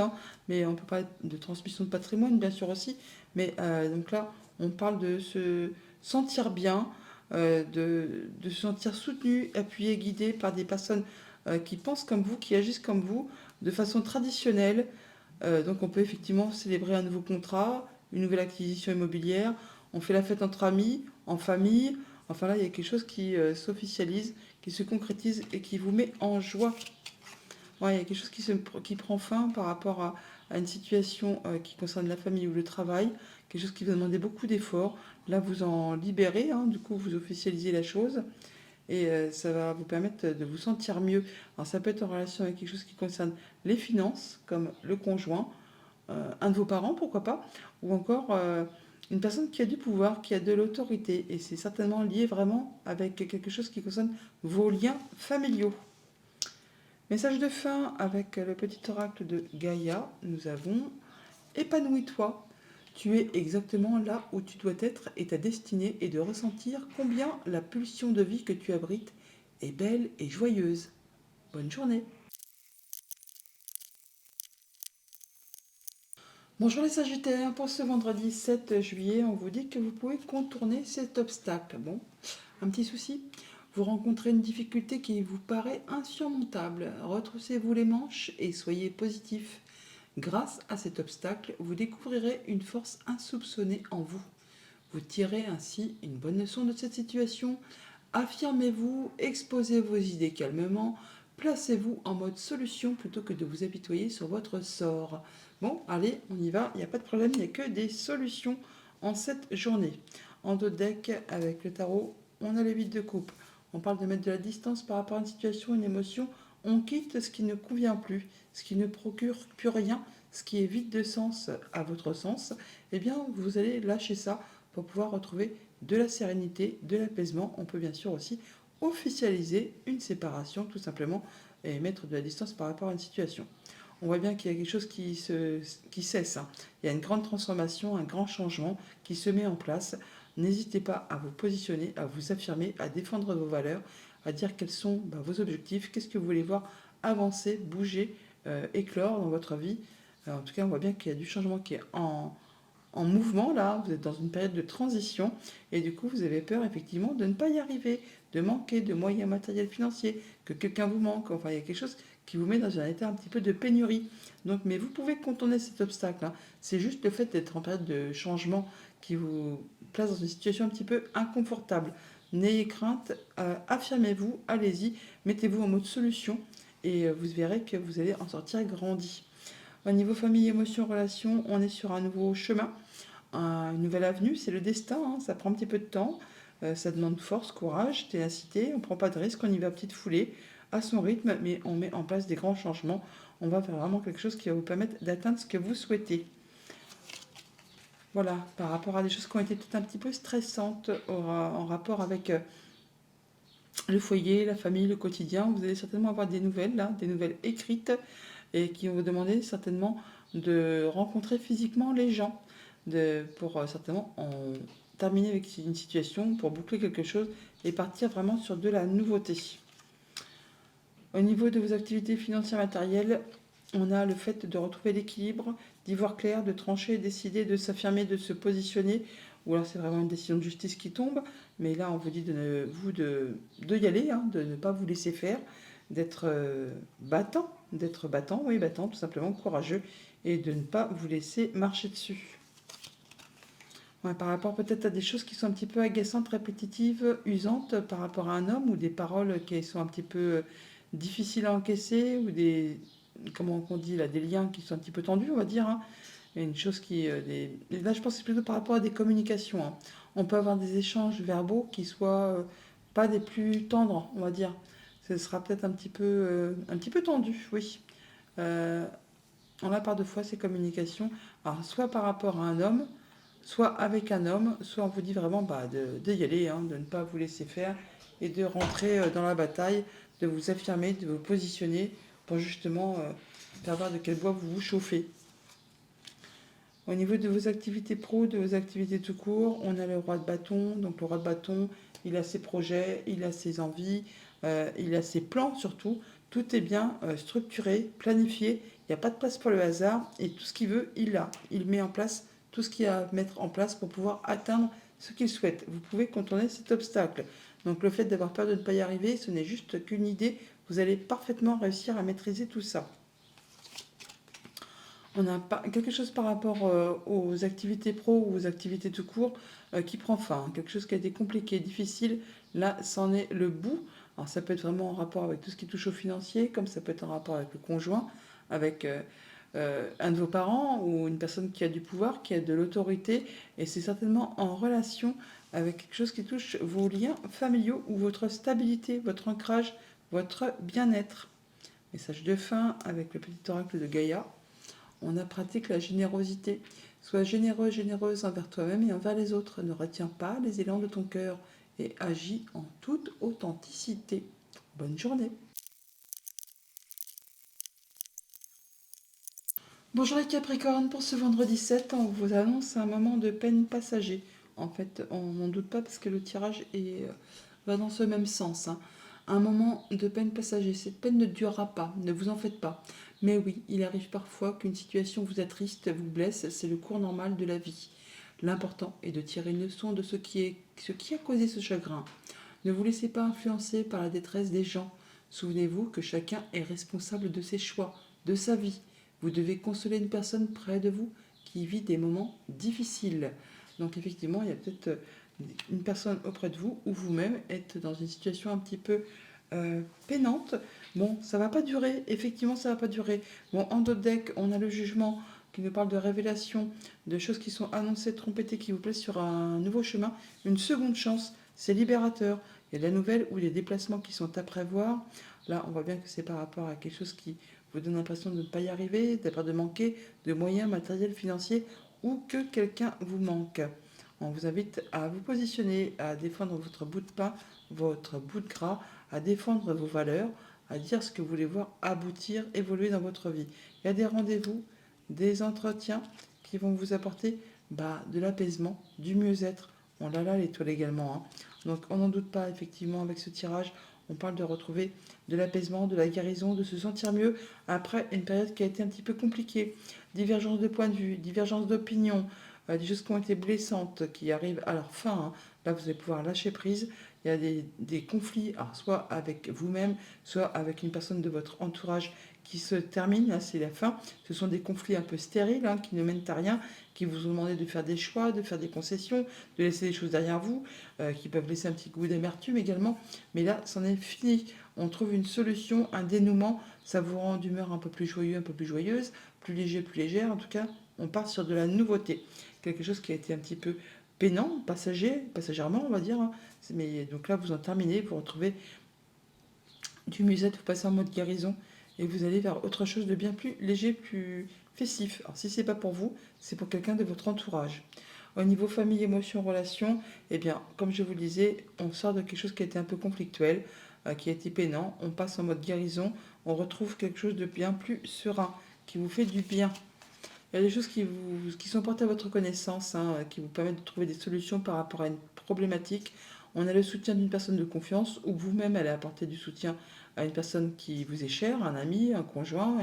[SPEAKER 1] mais on peut parler de transmission de patrimoine bien sûr aussi. Mais donc là, on parle de se sentir bien, de se sentir soutenu, appuyé, guidé par des personnes qui pensent comme vous, qui agissent comme vous, de façon traditionnelle. Donc on peut effectivement célébrer un nouveau contrat, une nouvelle acquisition immobilière. On fait la fête entre amis, en famille. Enfin là, il y a quelque chose qui s'officialise, qui se concrétise et qui vous met en joie. Ouais, il y a quelque chose qui prend fin par rapport à une situation qui concerne la famille ou le travail, quelque chose qui va demander beaucoup d'efforts. Là, vous en libérez, hein, du coup, vous officialisez la chose et ça va vous permettre de vous sentir mieux. Alors, ça peut être en relation avec quelque chose qui concerne les finances, comme le conjoint, un de vos parents, pourquoi pas, ou encore une personne qui a du pouvoir, qui a de l'autorité, et c'est certainement lié vraiment avec quelque chose qui concerne vos liens familiaux. Message de fin avec le petit oracle de Gaïa, nous avons épanouis-toi. Tu es exactement là où tu dois être et ta destinée est de ressentir combien la pulsion de vie que tu abrites est belle et joyeuse. Bonne journée. Bonjour les Sagittaires, pour ce vendredi 7 juillet, on vous dit que vous pouvez contourner cet obstacle. Bon, un petit souci, vous rencontrez une difficulté qui vous paraît insurmontable. Retroussez-vous les manches et soyez positif. Grâce à cet obstacle, vous découvrirez une force insoupçonnée en vous. Vous tirez ainsi une bonne leçon de cette situation. Affirmez-vous, exposez vos idées calmement, placez-vous en mode solution plutôt que de vous apitoyer sur votre sort. Bon, allez, on y va, il n'y a pas de problème, il n'y a que des solutions en cette journée. En dos de deck, avec le tarot, on a les 8 de coupe. On parle de mettre de la distance par rapport à une situation, une émotion. On quitte ce qui ne convient plus, ce qui ne procure plus rien, ce qui est vide de sens à votre sens. Eh bien, vous allez lâcher ça pour pouvoir retrouver de la sérénité, de l'apaisement. On peut bien sûr aussi officialiser une séparation tout simplement et mettre de la distance par rapport à une situation. On voit bien qu'il y a quelque chose qui cesse, hein. Il y a une grande transformation, un grand changement qui se met en place. N'hésitez pas à vous positionner, à vous affirmer, à défendre vos valeurs, à dire quels sont vos objectifs, qu'est-ce que vous voulez voir avancer, bouger, éclore dans votre vie. En tout cas, on voit bien qu'il y a du changement qui est en mouvement là, vous êtes dans une période de transition et du coup vous avez peur effectivement de ne pas y arriver, de manquer de moyens matériels financiers, que quelqu'un vous manque, enfin il y a quelque chose qui vous met dans un état un petit peu de pénurie. Donc, mais vous pouvez contourner cet obstacle, hein. C'est juste le fait d'être en période de changement qui vous place dans une situation un petit peu inconfortable. N'ayez crainte, affirmez-vous, allez-y, mettez-vous en mode solution et vous verrez que vous allez en sortir grandi. Au niveau famille, émotion, relation, on est sur un nouveau chemin, une nouvelle avenue, c'est le destin, hein, ça prend un petit peu de temps, ça demande force, courage, ténacité, on ne prend pas de risque, on y va à petite foulée, à son rythme, mais on met en place des grands changements, on va faire vraiment quelque chose qui va vous permettre d'atteindre ce que vous souhaitez. Voilà, par rapport à des choses qui ont été peut-être un petit peu stressantes en rapport avec le foyer, la famille, le quotidien, vous allez certainement avoir des nouvelles, là, des nouvelles écrites, et qui vont vous demander certainement de rencontrer physiquement les gens, pour certainement en terminer avec une situation, pour boucler quelque chose et partir vraiment sur de la nouveauté. Au niveau de vos activités financières matérielles, on a le fait de retrouver l'équilibre, d'y voir clair, de trancher, décider, de s'affirmer, de se positionner, ou alors c'est vraiment une décision de justice qui tombe, mais là on vous dit de y aller, hein, de ne pas vous laisser faire, d'être battant, oui battant tout simplement, courageux, et de ne pas vous laisser marcher dessus. Ouais, par rapport peut-être à des choses qui sont un petit peu agaçantes, répétitives, usantes par rapport à un homme, ou des paroles qui sont un petit peu difficiles à encaisser, ou des, comment on dit là, des liens qui sont un petit peu tendus, on va dire, hein. Il y a une chose qui... là, je pense que c'est plutôt par rapport à des communications, hein. On peut avoir des échanges verbaux qui soient pas des plus tendres, on va dire. Ce sera peut-être un petit peu tendu, oui. Euh, on a par deux fois ces communications. Alors, soit par rapport à un homme, soit avec un homme, soit on vous dit vraiment de y aller, hein, de ne pas vous laisser faire et de rentrer dans la bataille, de vous affirmer, de vous positionner pour justement faire voir de quel bois vous vous chauffez. Au niveau de vos activités pro, de vos activités tout court, on a le roi de bâton. Donc le roi de bâton, il a ses projets, il a ses envies, il a ses plans surtout. Tout est bien structuré, planifié. Il n'y a pas de place pour le hasard. Et tout ce qu'il veut, il l'a. Il met en place tout ce qu'il y a à mettre en place pour pouvoir atteindre ce qu'il souhaite. Vous pouvez contourner cet obstacle. Donc le fait d'avoir peur de ne pas y arriver, ce n'est juste qu'une idée. Vous allez parfaitement réussir à maîtriser tout ça. On a quelque chose par rapport aux activités pro ou aux activités tout court qui prend fin. Quelque chose qui a été compliqué, difficile. Là, c'en est le bout. Alors, ça peut être vraiment en rapport avec tout ce qui touche au financier, comme ça peut être en rapport avec le conjoint, avec un de vos parents ou une personne qui a du pouvoir, qui a de l'autorité, et c'est certainement en relation avec quelque chose qui touche vos liens familiaux ou votre stabilité, votre ancrage, votre bien-être. Message de fin avec le petit oracle de Gaïa. On a pratique la générosité. Sois généreux, généreuse envers toi-même et envers les autres. Ne retiens pas les élans de ton cœur et agis en toute authenticité. Bonne journée. Bonjour les Capricornes, pour ce vendredi 7, on vous annonce un moment de peine passager. En fait, on n'en doute pas parce que le tirage va dans ce même sens, hein. Un moment de peine passager, cette peine ne durera pas, ne vous en faites pas. Mais oui, il arrive parfois qu'une situation vous attriste, vous blesse, c'est le cours normal de la vie. L'important est de tirer une leçon de ce qui a causé ce chagrin. Ne vous laissez pas influencer par la détresse des gens. Souvenez-vous que chacun est responsable de ses choix, de sa vie. Vous devez consoler une personne près de vous qui vit des moments difficiles. Donc effectivement, il y a peut-être une personne auprès de vous ou vous-même êtes dans une situation un petit peu peinante. Bon, ça va pas durer. Effectivement, ça va pas durer. Bon, en d'autres decks, on a le jugement qui nous parle de révélation, de choses qui sont annoncées, trompetées, qui vous plaisent sur un nouveau chemin. Une seconde chance, c'est libérateur. Il y a de la nouvelle ou des déplacements qui sont à prévoir. Là, on voit bien que c'est par rapport à quelque chose qui vous donne l'impression de ne pas y arriver, d'avoir de manquer de moyens matériels, financiers ou que quelqu'un vous manque. On vous invite à vous positionner, à défendre votre bout de pain, votre bout de gras, à défendre vos valeurs, à dire ce que vous voulez voir aboutir, évoluer dans votre vie. Il y a des rendez-vous, des entretiens qui vont vous apporter de l'apaisement, du mieux-être. On l'a là l'étoile également, hein. Donc on n'en doute pas, effectivement, avec ce tirage, on parle de retrouver de l'apaisement, de la guérison, de se sentir mieux après une période qui a été un petit peu compliquée. Divergence de point de vue, divergence d'opinion, des choses qui ont été blessantes, qui arrivent à leur fin, hein. Là, vous allez pouvoir lâcher prise. Il y a des conflits, alors soit avec vous-même, soit avec une personne de votre entourage qui se terminent. Là, c'est la fin. Ce sont des conflits un peu stériles, hein, qui ne mènent à rien, qui vous ont demandé de faire des choix, de faire des concessions, de laisser des choses derrière vous, qui peuvent laisser un petit goût d'amertume également. Mais là, c'en est fini. On trouve une solution, un dénouement. Ça vous rend d'humeur un peu plus joyeux, un peu plus joyeuse, plus léger, plus légère. En tout cas, on part sur de la nouveauté. Quelque chose qui a été un petit peu peinant, passagèrement, on va dire, hein. Mais donc là, vous en terminez, vous retrouvez du mieux-être, vous passez en mode guérison et vous allez vers autre chose de bien plus léger, plus festif. Alors si c'est pas pour vous, c'est pour quelqu'un de votre entourage. Au niveau famille, émotion, relation, eh bien, comme je vous le disais, on sort de quelque chose qui a été un peu conflictuel, qui a été peinant, on passe en mode guérison, on retrouve quelque chose de bien plus serein, qui vous fait du bien. Il y a des choses qui sont portées à votre connaissance, hein, qui vous permettent de trouver des solutions par rapport à une problématique. On a le soutien d'une personne de confiance ou vous-même allez apporter du soutien à une personne qui vous est chère, un ami, un conjoint,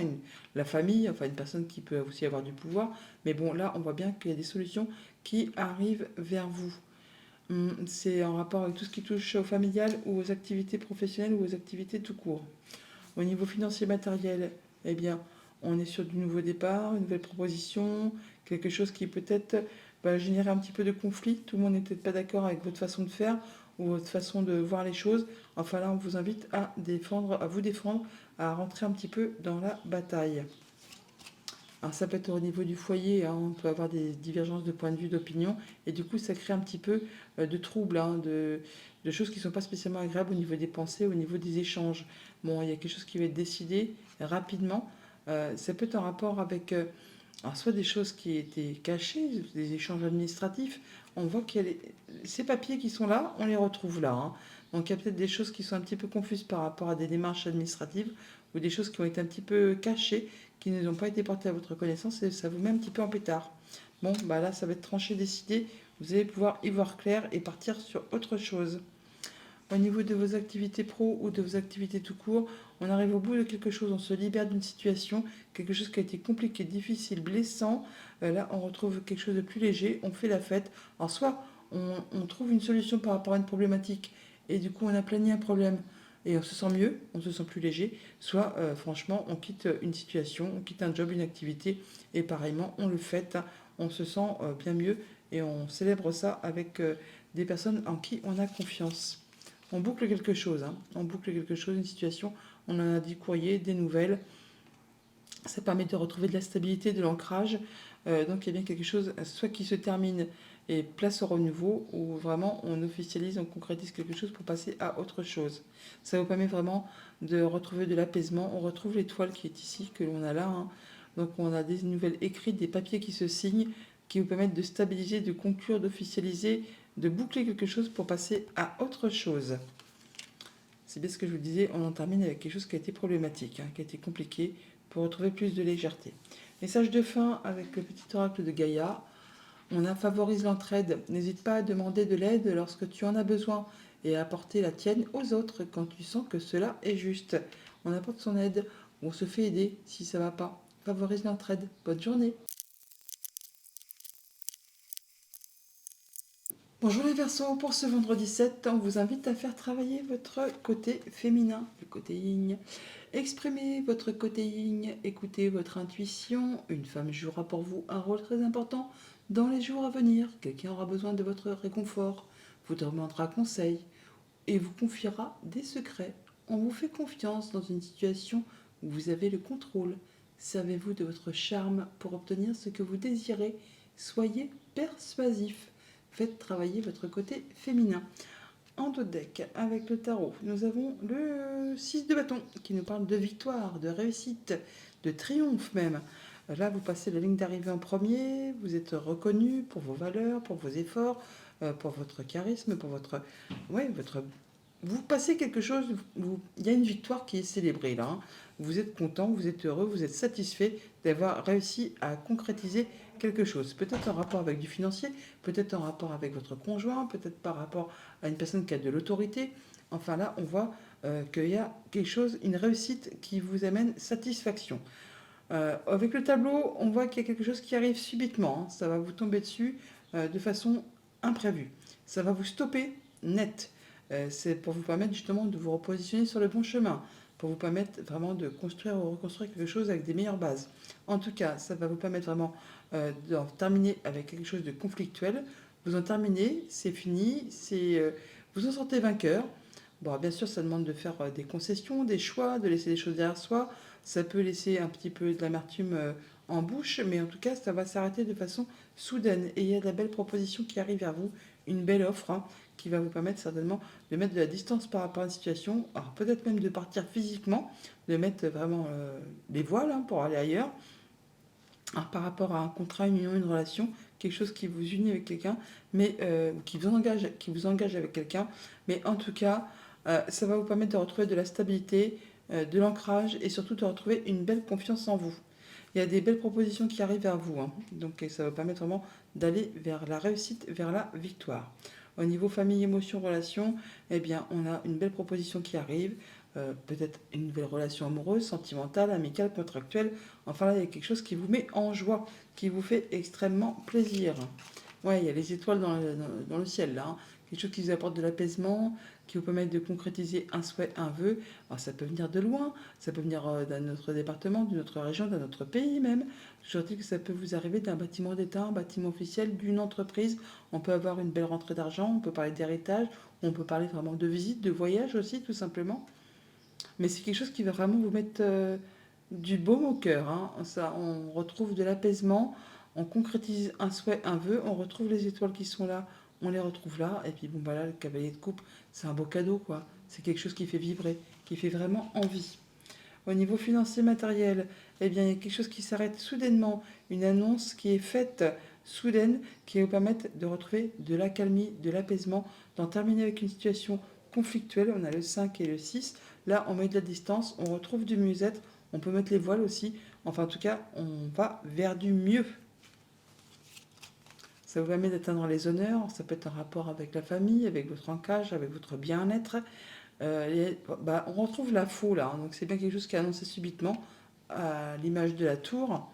[SPEAKER 1] la famille, enfin une personne qui peut aussi avoir du pouvoir. Mais bon, là, on voit bien qu'il y a des solutions qui arrivent vers vous. C'est en rapport avec tout ce qui touche au familial ou aux activités professionnelles ou aux activités tout court. Au niveau financier matériel, eh bien, on est sur du nouveau départ, une nouvelle proposition, quelque chose qui peut-être va générer un petit peu de conflit. Tout le monde n'est peut-être pas d'accord avec votre façon de faire ou votre façon de voir les choses. Enfin là, on vous invite à vous défendre, à rentrer un petit peu dans la bataille. Alors ça peut être au niveau du foyer, hein, on peut avoir des divergences de points de vue, d'opinion, et du coup ça crée un petit peu de troubles, hein, de choses qui ne sont pas spécialement agréables au niveau des pensées, au niveau des échanges. Bon, il y a quelque chose qui va être décidé rapidement. Ça peut être en rapport avec alors soit des choses qui étaient cachées, des échanges administratifs. On voit qu'il y a ces papiers qui sont là, on les retrouve là, hein. Donc il y a peut-être des choses qui sont un petit peu confuses par rapport à des démarches administratives ou des choses qui ont été un petit peu cachées, qui n'ont pas été portées à votre connaissance et ça vous met un petit peu en pétard. Bon, là, ça va être tranché, décidé. Vous allez pouvoir y voir clair et partir sur autre chose. Au niveau de vos activités pro ou de vos activités tout court, on arrive au bout de quelque chose, on se libère d'une situation, quelque chose qui a été compliqué, difficile, blessant. Là, on retrouve quelque chose de plus léger, on fait la fête. Alors, soit on trouve une solution par rapport à une problématique et du coup, on a plané un problème et on se sent mieux, on se sent plus léger. Soit, franchement, on quitte une situation, on quitte un job, une activité et pareillement, on le fête, hein. On se sent bien mieux et on célèbre ça avec des personnes en qui on a confiance. On boucle quelque chose, hein. On boucle quelque chose, une situation. On en a des courriers, des nouvelles. Ça permet de retrouver de la stabilité, de l'ancrage. Donc il y a bien quelque chose, soit qui se termine et place au renouveau, ou vraiment on officialise, on concrétise quelque chose pour passer à autre chose. Ça vous permet vraiment de retrouver de l'apaisement. On retrouve l'étoile qui est ici, que l'on a là, hein. Donc on a des nouvelles écrites, des papiers qui se signent, qui vous permettent de stabiliser, de conclure, d'officialiser, de boucler quelque chose pour passer à autre chose. C'est bien ce que je vous disais, on en termine avec quelque chose qui a été problématique, hein, qui a été compliqué, pour retrouver plus de légèreté. Message de fin avec le petit oracle de Gaïa. On a favorise l'entraide. N'hésite pas à demander de l'aide lorsque tu en as besoin et à apporter la tienne aux autres quand tu sens que cela est juste. On apporte son aide ou on se fait aider si ça va pas. Favorise l'entraide. Bonne journée. Bonjour les Verseaux, pour ce vendredi 7, on vous invite à faire travailler votre côté féminin, le côté yin. Exprimez votre côté yin, écoutez votre intuition. Une femme jouera pour vous un rôle très important dans les jours à venir. Quelqu'un aura besoin de votre réconfort, vous demandera conseil et vous confiera des secrets. On vous fait confiance dans une situation où vous avez le contrôle. Servez-vous de votre charme pour obtenir ce que vous désirez. Soyez persuasif. Faites travailler votre côté féminin. En dos de deck, avec le tarot, nous avons le 6 de bâton qui nous parle de victoire, de réussite, de triomphe même. Là, vous passez la ligne d'arrivée en premier, vous êtes reconnu pour vos valeurs, pour vos efforts, pour votre charisme, pour votre... Ouais, votre... Vous passez quelque chose, il y a une victoire qui est célébrée là, hein. Vous êtes content, vous êtes heureux, vous êtes satisfait d'avoir réussi à concrétiser quelque chose. Peut-être en rapport avec du financier, peut-être en rapport avec votre conjoint, peut-être par rapport à une personne qui a de l'autorité. Enfin là, on voit qu'il y a quelque chose, une réussite qui vous amène satisfaction. Avec le tableau, on voit qu'il y a quelque chose qui arrive subitement, hein. Ça va vous tomber dessus de façon imprévue. Ça va vous stopper net. C'est pour vous permettre justement de vous repositionner sur le bon chemin, pour vous permettre vraiment de construire ou reconstruire quelque chose avec des meilleures bases. En tout cas, ça va vous permettre vraiment d'en terminer avec quelque chose de conflictuel. Vous en terminez, c'est fini, vous en sortez vainqueur. Bon, bien sûr, ça demande de faire des concessions, des choix, de laisser des choses derrière soi. Ça peut laisser un petit peu de l'amertume en bouche, mais en tout cas, ça va s'arrêter de façon soudaine. Et il y a de la belle proposition qui arrive vers vous, une belle offre, hein, qui va vous permettre certainement de mettre de la distance par rapport à une situation, alors peut-être même de partir physiquement, de mettre vraiment les voiles, hein, pour aller ailleurs. Alors, par rapport à un contrat, une union, une relation, quelque chose qui vous unit avec quelqu'un, mais qui vous engage avec quelqu'un, mais en tout cas, ça va vous permettre de retrouver de la stabilité, de l'ancrage et surtout de retrouver une belle confiance en vous. Il y a des belles propositions qui arrivent vers vous, hein. Donc ça va vous permettre vraiment d'aller vers la réussite, vers la victoire. Au niveau famille, émotion, relation, eh bien, on a une belle proposition qui arrive. Peut-être une nouvelle relation amoureuse, sentimentale, amicale, contractuelle. Enfin là, il y a quelque chose qui vous met en joie, qui vous fait extrêmement plaisir. Ouais, il y a les étoiles dans le ciel là, hein. Quelque chose qui vous apporte de l'apaisement, qui vous permet de concrétiser un souhait, un vœu. Alors ça peut venir de loin, ça peut venir d'un autre département, d'une autre région, d'un autre pays même. Je dis que ça peut vous arriver d'un bâtiment d'État, un bâtiment officiel, d'une entreprise. On peut avoir une belle rentrée d'argent, on peut parler d'héritage, on peut parler vraiment de visite, de voyage aussi tout simplement. Mais c'est quelque chose qui va vraiment vous mettre du baume au cœur, hein. Ça, on retrouve de l'apaisement, on concrétise un souhait, un vœu, on retrouve les étoiles qui sont là, on les retrouve là. Et puis bon, bah là, le cavalier de coupe, c'est un beau cadeau, quoi. C'est quelque chose qui fait vibrer, qui fait vraiment envie. Au niveau financier matériel, eh bien, il y a quelque chose qui s'arrête soudainement, une annonce qui est faite soudaine, qui va vous permettre de retrouver de l'accalmie, de l'apaisement, d'en terminer avec une situation conflictuelle. On a le 5 et le 6. Là, on met de la distance, on retrouve du mieux-être, on peut mettre les voiles aussi. Enfin, en tout cas, on va vers du mieux. Ça vous permet d'atteindre les honneurs, ça peut être en rapport avec la famille, avec votre ancrage, avec votre bien-être. On retrouve la faux là, hein. Donc c'est bien quelque chose qui est annoncé subitement, à l'image de la tour.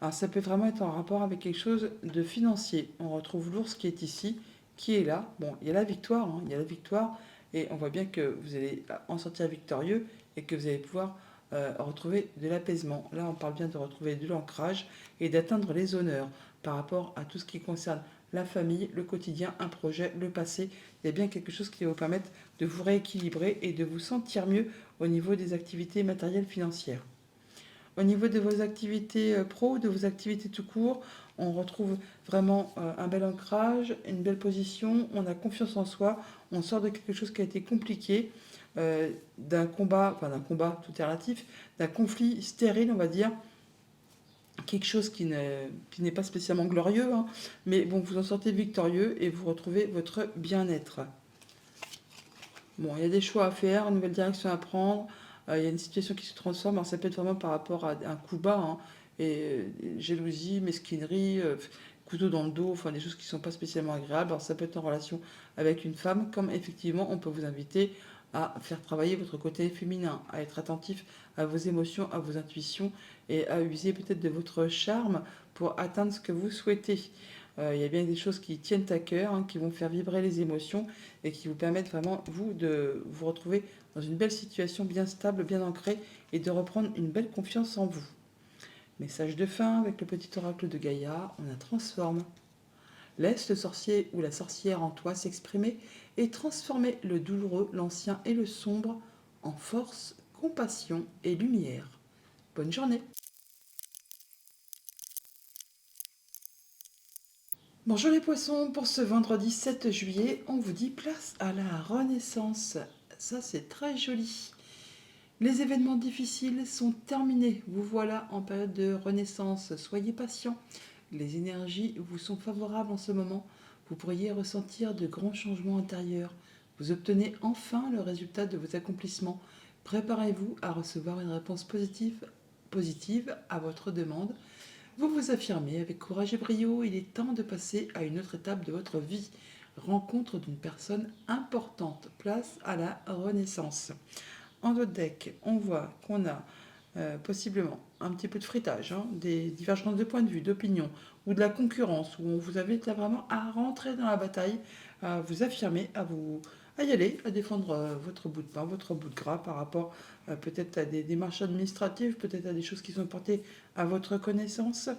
[SPEAKER 1] Alors ça peut vraiment être en rapport avec quelque chose de financier. On retrouve l'ours qui est ici, qui est là. Bon, il y a la victoire, hein, il y a la victoire, et on voit bien que vous allez en sortir victorieux et que vous allez pouvoir retrouver de l'apaisement. Là, on parle bien de retrouver de l'ancrage et d'atteindre les honneurs par rapport à tout ce qui concerne la famille, le quotidien, un projet, le passé. Il y a bien quelque chose qui va vous permettre de vous rééquilibrer et de vous sentir mieux au niveau des activités matérielles financières. Au niveau de vos activités pro, de vos activités tout court, on retrouve vraiment un bel ancrage, une belle position, on a confiance en soi, on sort de quelque chose qui a été compliqué, d'un combat, enfin d'un combat, tout est relatif, d'un conflit stérile, on va dire, quelque chose qui n'est pas spécialement glorieux, hein, mais bon, vous en sortez victorieux et vous retrouvez votre bien-être. Bon, il y a des choix à faire, une nouvelle direction à prendre, il y a une situation qui se transforme, alors ça peut être vraiment par rapport à un coup bas, hein, jalousie, mesquinerie, couteau dans le dos, enfin des choses qui ne sont pas spécialement agréables. Alors ça peut être en relation avec une femme, comme effectivement on peut vous inviter à faire travailler votre côté féminin, à être attentif à vos émotions, à vos intuitions et à user peut-être de votre charme pour atteindre ce que vous souhaitez. Il y a bien des choses qui tiennent à cœur, hein, qui vont faire vibrer les émotions et qui vous permettent vraiment, vous, de vous retrouver dans une belle situation bien stable, bien ancrée et de reprendre une belle confiance en vous. Message de fin avec le petit oracle de Gaïa, on la transforme. Laisse le sorcier ou la sorcière en toi s'exprimer et transformer le douloureux, l'ancien et le sombre en force, compassion et lumière. Bonne journée. Bonjour les poissons, pour ce vendredi 7 juillet, on vous dit place à la renaissance. Ça c'est très joli. Les événements difficiles sont terminés. Vous voilà en période de renaissance. Soyez patient. Les énergies vous sont favorables en ce moment. Vous pourriez ressentir de grands changements intérieurs. Vous obtenez enfin le résultat de vos accomplissements. Préparez-vous à recevoir une réponse positive à votre demande. Vous vous affirmez avec courage et brio. Il est temps de passer à une autre étape de votre vie. Rencontre d'une personne importante. Place à la renaissance. En notre deck, on voit qu'on a possiblement un petit peu de fritage, hein, des divergences de points de vue, d'opinion, ou de la concurrence, où on vous invite là vraiment à rentrer dans la bataille, à vous affirmer, à y aller, à défendre votre bout de pain, votre bout de gras par rapport peut-être à des démarches administratives, peut-être à des choses qui sont portées à votre connaissance.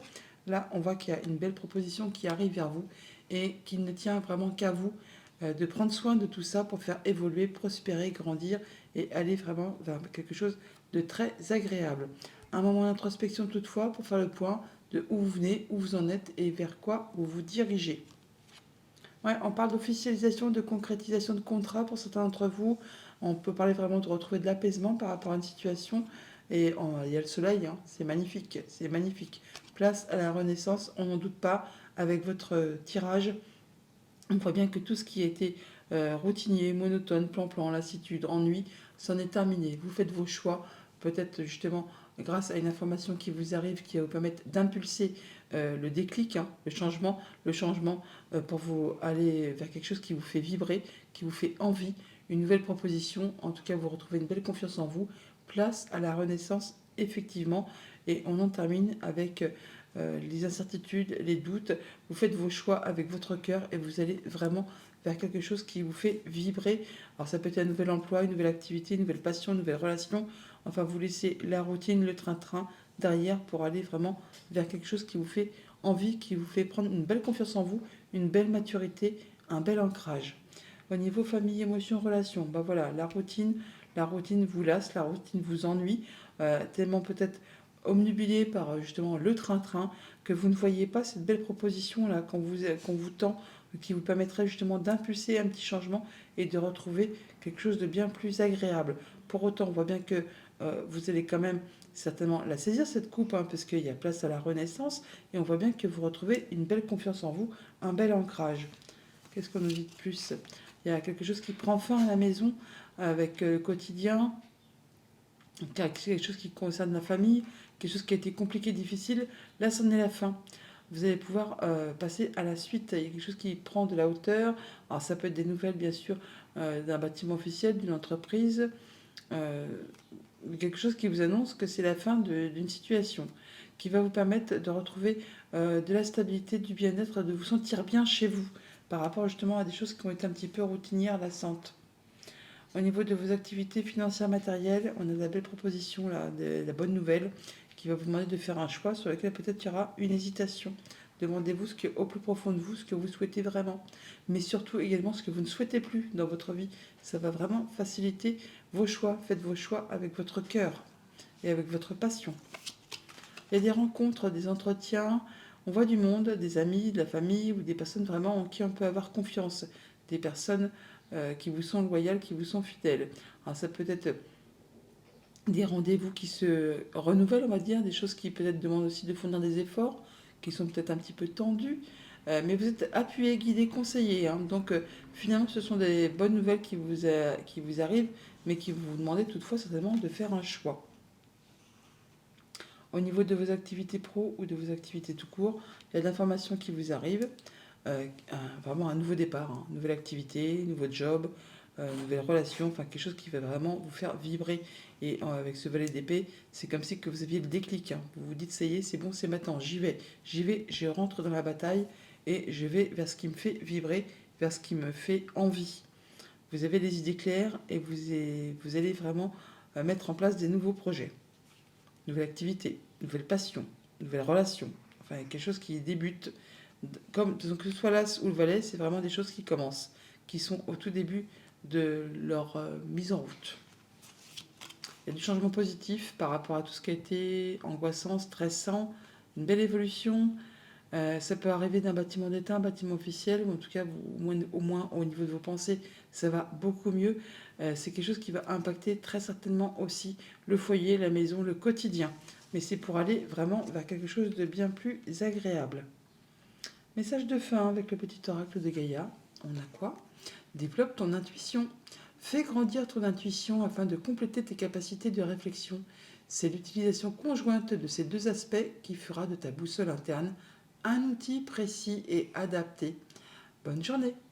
[SPEAKER 1] Là, on voit qu'il y a une belle proposition qui arrive vers vous et qu'il ne tient vraiment qu'à vous de prendre soin de tout ça pour faire évoluer, prospérer, grandir et aller vraiment vers quelque chose de très agréable. Un moment d'introspection toutefois pour faire le point de où vous venez, où vous en êtes et vers quoi vous vous dirigez. Ouais, on parle d'officialisation, de concrétisation de contrat pour certains d'entre vous. On peut parler vraiment de retrouver de l'apaisement par rapport à une situation. Et il y a le soleil, hein, c'est magnifique, c'est magnifique. Place à la renaissance, on n'en doute pas, avec votre tirage. On voit bien que tout ce qui a été routinier, monotone, plan-plan, lassitude, ennui, c'en est terminé. Vous faites vos choix, peut-être justement grâce à une information qui vous arrive, qui va vous permettre d'impulser le déclic, hein, le changement pour vous aller vers quelque chose qui vous fait vibrer, qui vous fait envie, une nouvelle proposition. En tout cas, vous retrouvez une belle confiance en vous. Place à la renaissance, effectivement. Et on en termine avec les incertitudes, les doutes. Vous faites vos choix avec votre cœur et vous allez vraiment vers quelque chose qui vous fait vibrer. Alors ça peut être un nouvel emploi, une nouvelle activité, une nouvelle passion, une nouvelle relation. Enfin, vous laissez la routine, le train-train derrière pour aller vraiment vers quelque chose qui vous fait envie, qui vous fait prendre une belle confiance en vous, une belle maturité, un bel ancrage. Au niveau famille, émotion, relation, bah voilà, la routine vous lasse, la routine vous ennuie, tellement peut-être omnubilé par justement le train-train, que vous ne voyez pas cette belle proposition là qu'on vous tend, qui vous permettrait justement d'impulser un petit changement et de retrouver quelque chose de bien plus agréable. Pour autant, on voit bien que vous allez quand même certainement la saisir cette coupe, hein, parce qu'il y a place à la renaissance, et on voit bien que vous retrouvez une belle confiance en vous, un bel ancrage. Qu'est-ce qu'on nous dit de plus? Il y a quelque chose qui prend fin à la maison avec le quotidien, quelque chose qui concerne la famille, quelque chose qui a été compliqué, difficile. Là, c'en est la fin. Vous allez pouvoir passer à la suite. Il y a quelque chose qui prend de la hauteur. Alors, ça peut être des nouvelles, bien sûr, d'un bâtiment officiel, d'une entreprise. euh, Quelque chose qui vous annonce que c'est la fin d'une situation, qui va vous permettre de retrouver de la stabilité, du bien-être, de vous sentir bien chez vous, par rapport justement à des choses qui ont été un petit peu routinières, lassantes. Au niveau de vos activités financières matérielles, on a de la belle proposition, là, de la bonne nouvelle, qui va vous demander de faire un choix sur lequel peut-être il y aura une hésitation. Demandez-vous ce qui est au plus profond de vous, ce que vous souhaitez vraiment, mais surtout également ce que vous ne souhaitez plus dans votre vie. Ça va vraiment faciliter vos choix. Faites vos choix avec votre cœur et avec votre passion. Il y a des rencontres, des entretiens, on voit du monde, des amis, de la famille ou des personnes vraiment en qui on peut avoir confiance. Des personnes qui vous sont loyales, qui vous sont fidèles. Alors ça peut être des rendez-vous qui se renouvellent, on va dire, des choses qui peut-être demandent aussi de fournir des efforts, qui sont peut-être un petit peu tendus, mais vous êtes appuyé, guidé, conseillé, hein. Donc finalement, ce sont des bonnes nouvelles qui vous arrivent, mais qui vous demandent toutefois certainement de faire un choix. Au niveau de vos activités pro ou de vos activités tout court, il y a de l'information qui vous arrive, vraiment un nouveau départ, hein, nouvelle activité, nouveau job, nouvelle relation, enfin quelque chose qui va vraiment vous faire vibrer. Et avec ce valet d'épée, c'est comme si que vous aviez le déclic, hein. Vous vous dites, ça y est, c'est bon, c'est maintenant, j'y vais, je rentre dans la bataille et je vais vers ce qui me fait vibrer, vers ce qui me fait envie. Vous avez des idées claires et vous allez vraiment mettre en place des nouveaux projets, nouvelle activité, nouvelle passion, nouvelle relation, enfin quelque chose qui débute. Comme, donc, que ce soit l'As ou le Valet, c'est vraiment des choses qui commencent, qui sont au tout début de leur mise en route. Il y a du changement positif par rapport à tout ce qui a été angoissant, stressant, une belle évolution. Ça peut arriver d'un bâtiment d'État, un bâtiment officiel, ou en tout cas, au moins au niveau de vos pensées, ça va beaucoup mieux. C'est quelque chose qui va impacter très certainement aussi le foyer, la maison, le quotidien. Mais c'est pour aller vraiment vers quelque chose de bien plus agréable. Message de fin avec le petit oracle de Gaïa. On a quoi? Développe ton intuition. Fais grandir ton intuition afin de compléter tes capacités de réflexion. C'est l'utilisation conjointe de ces deux aspects qui fera de ta boussole interne un outil précis et adapté. Bonne journée!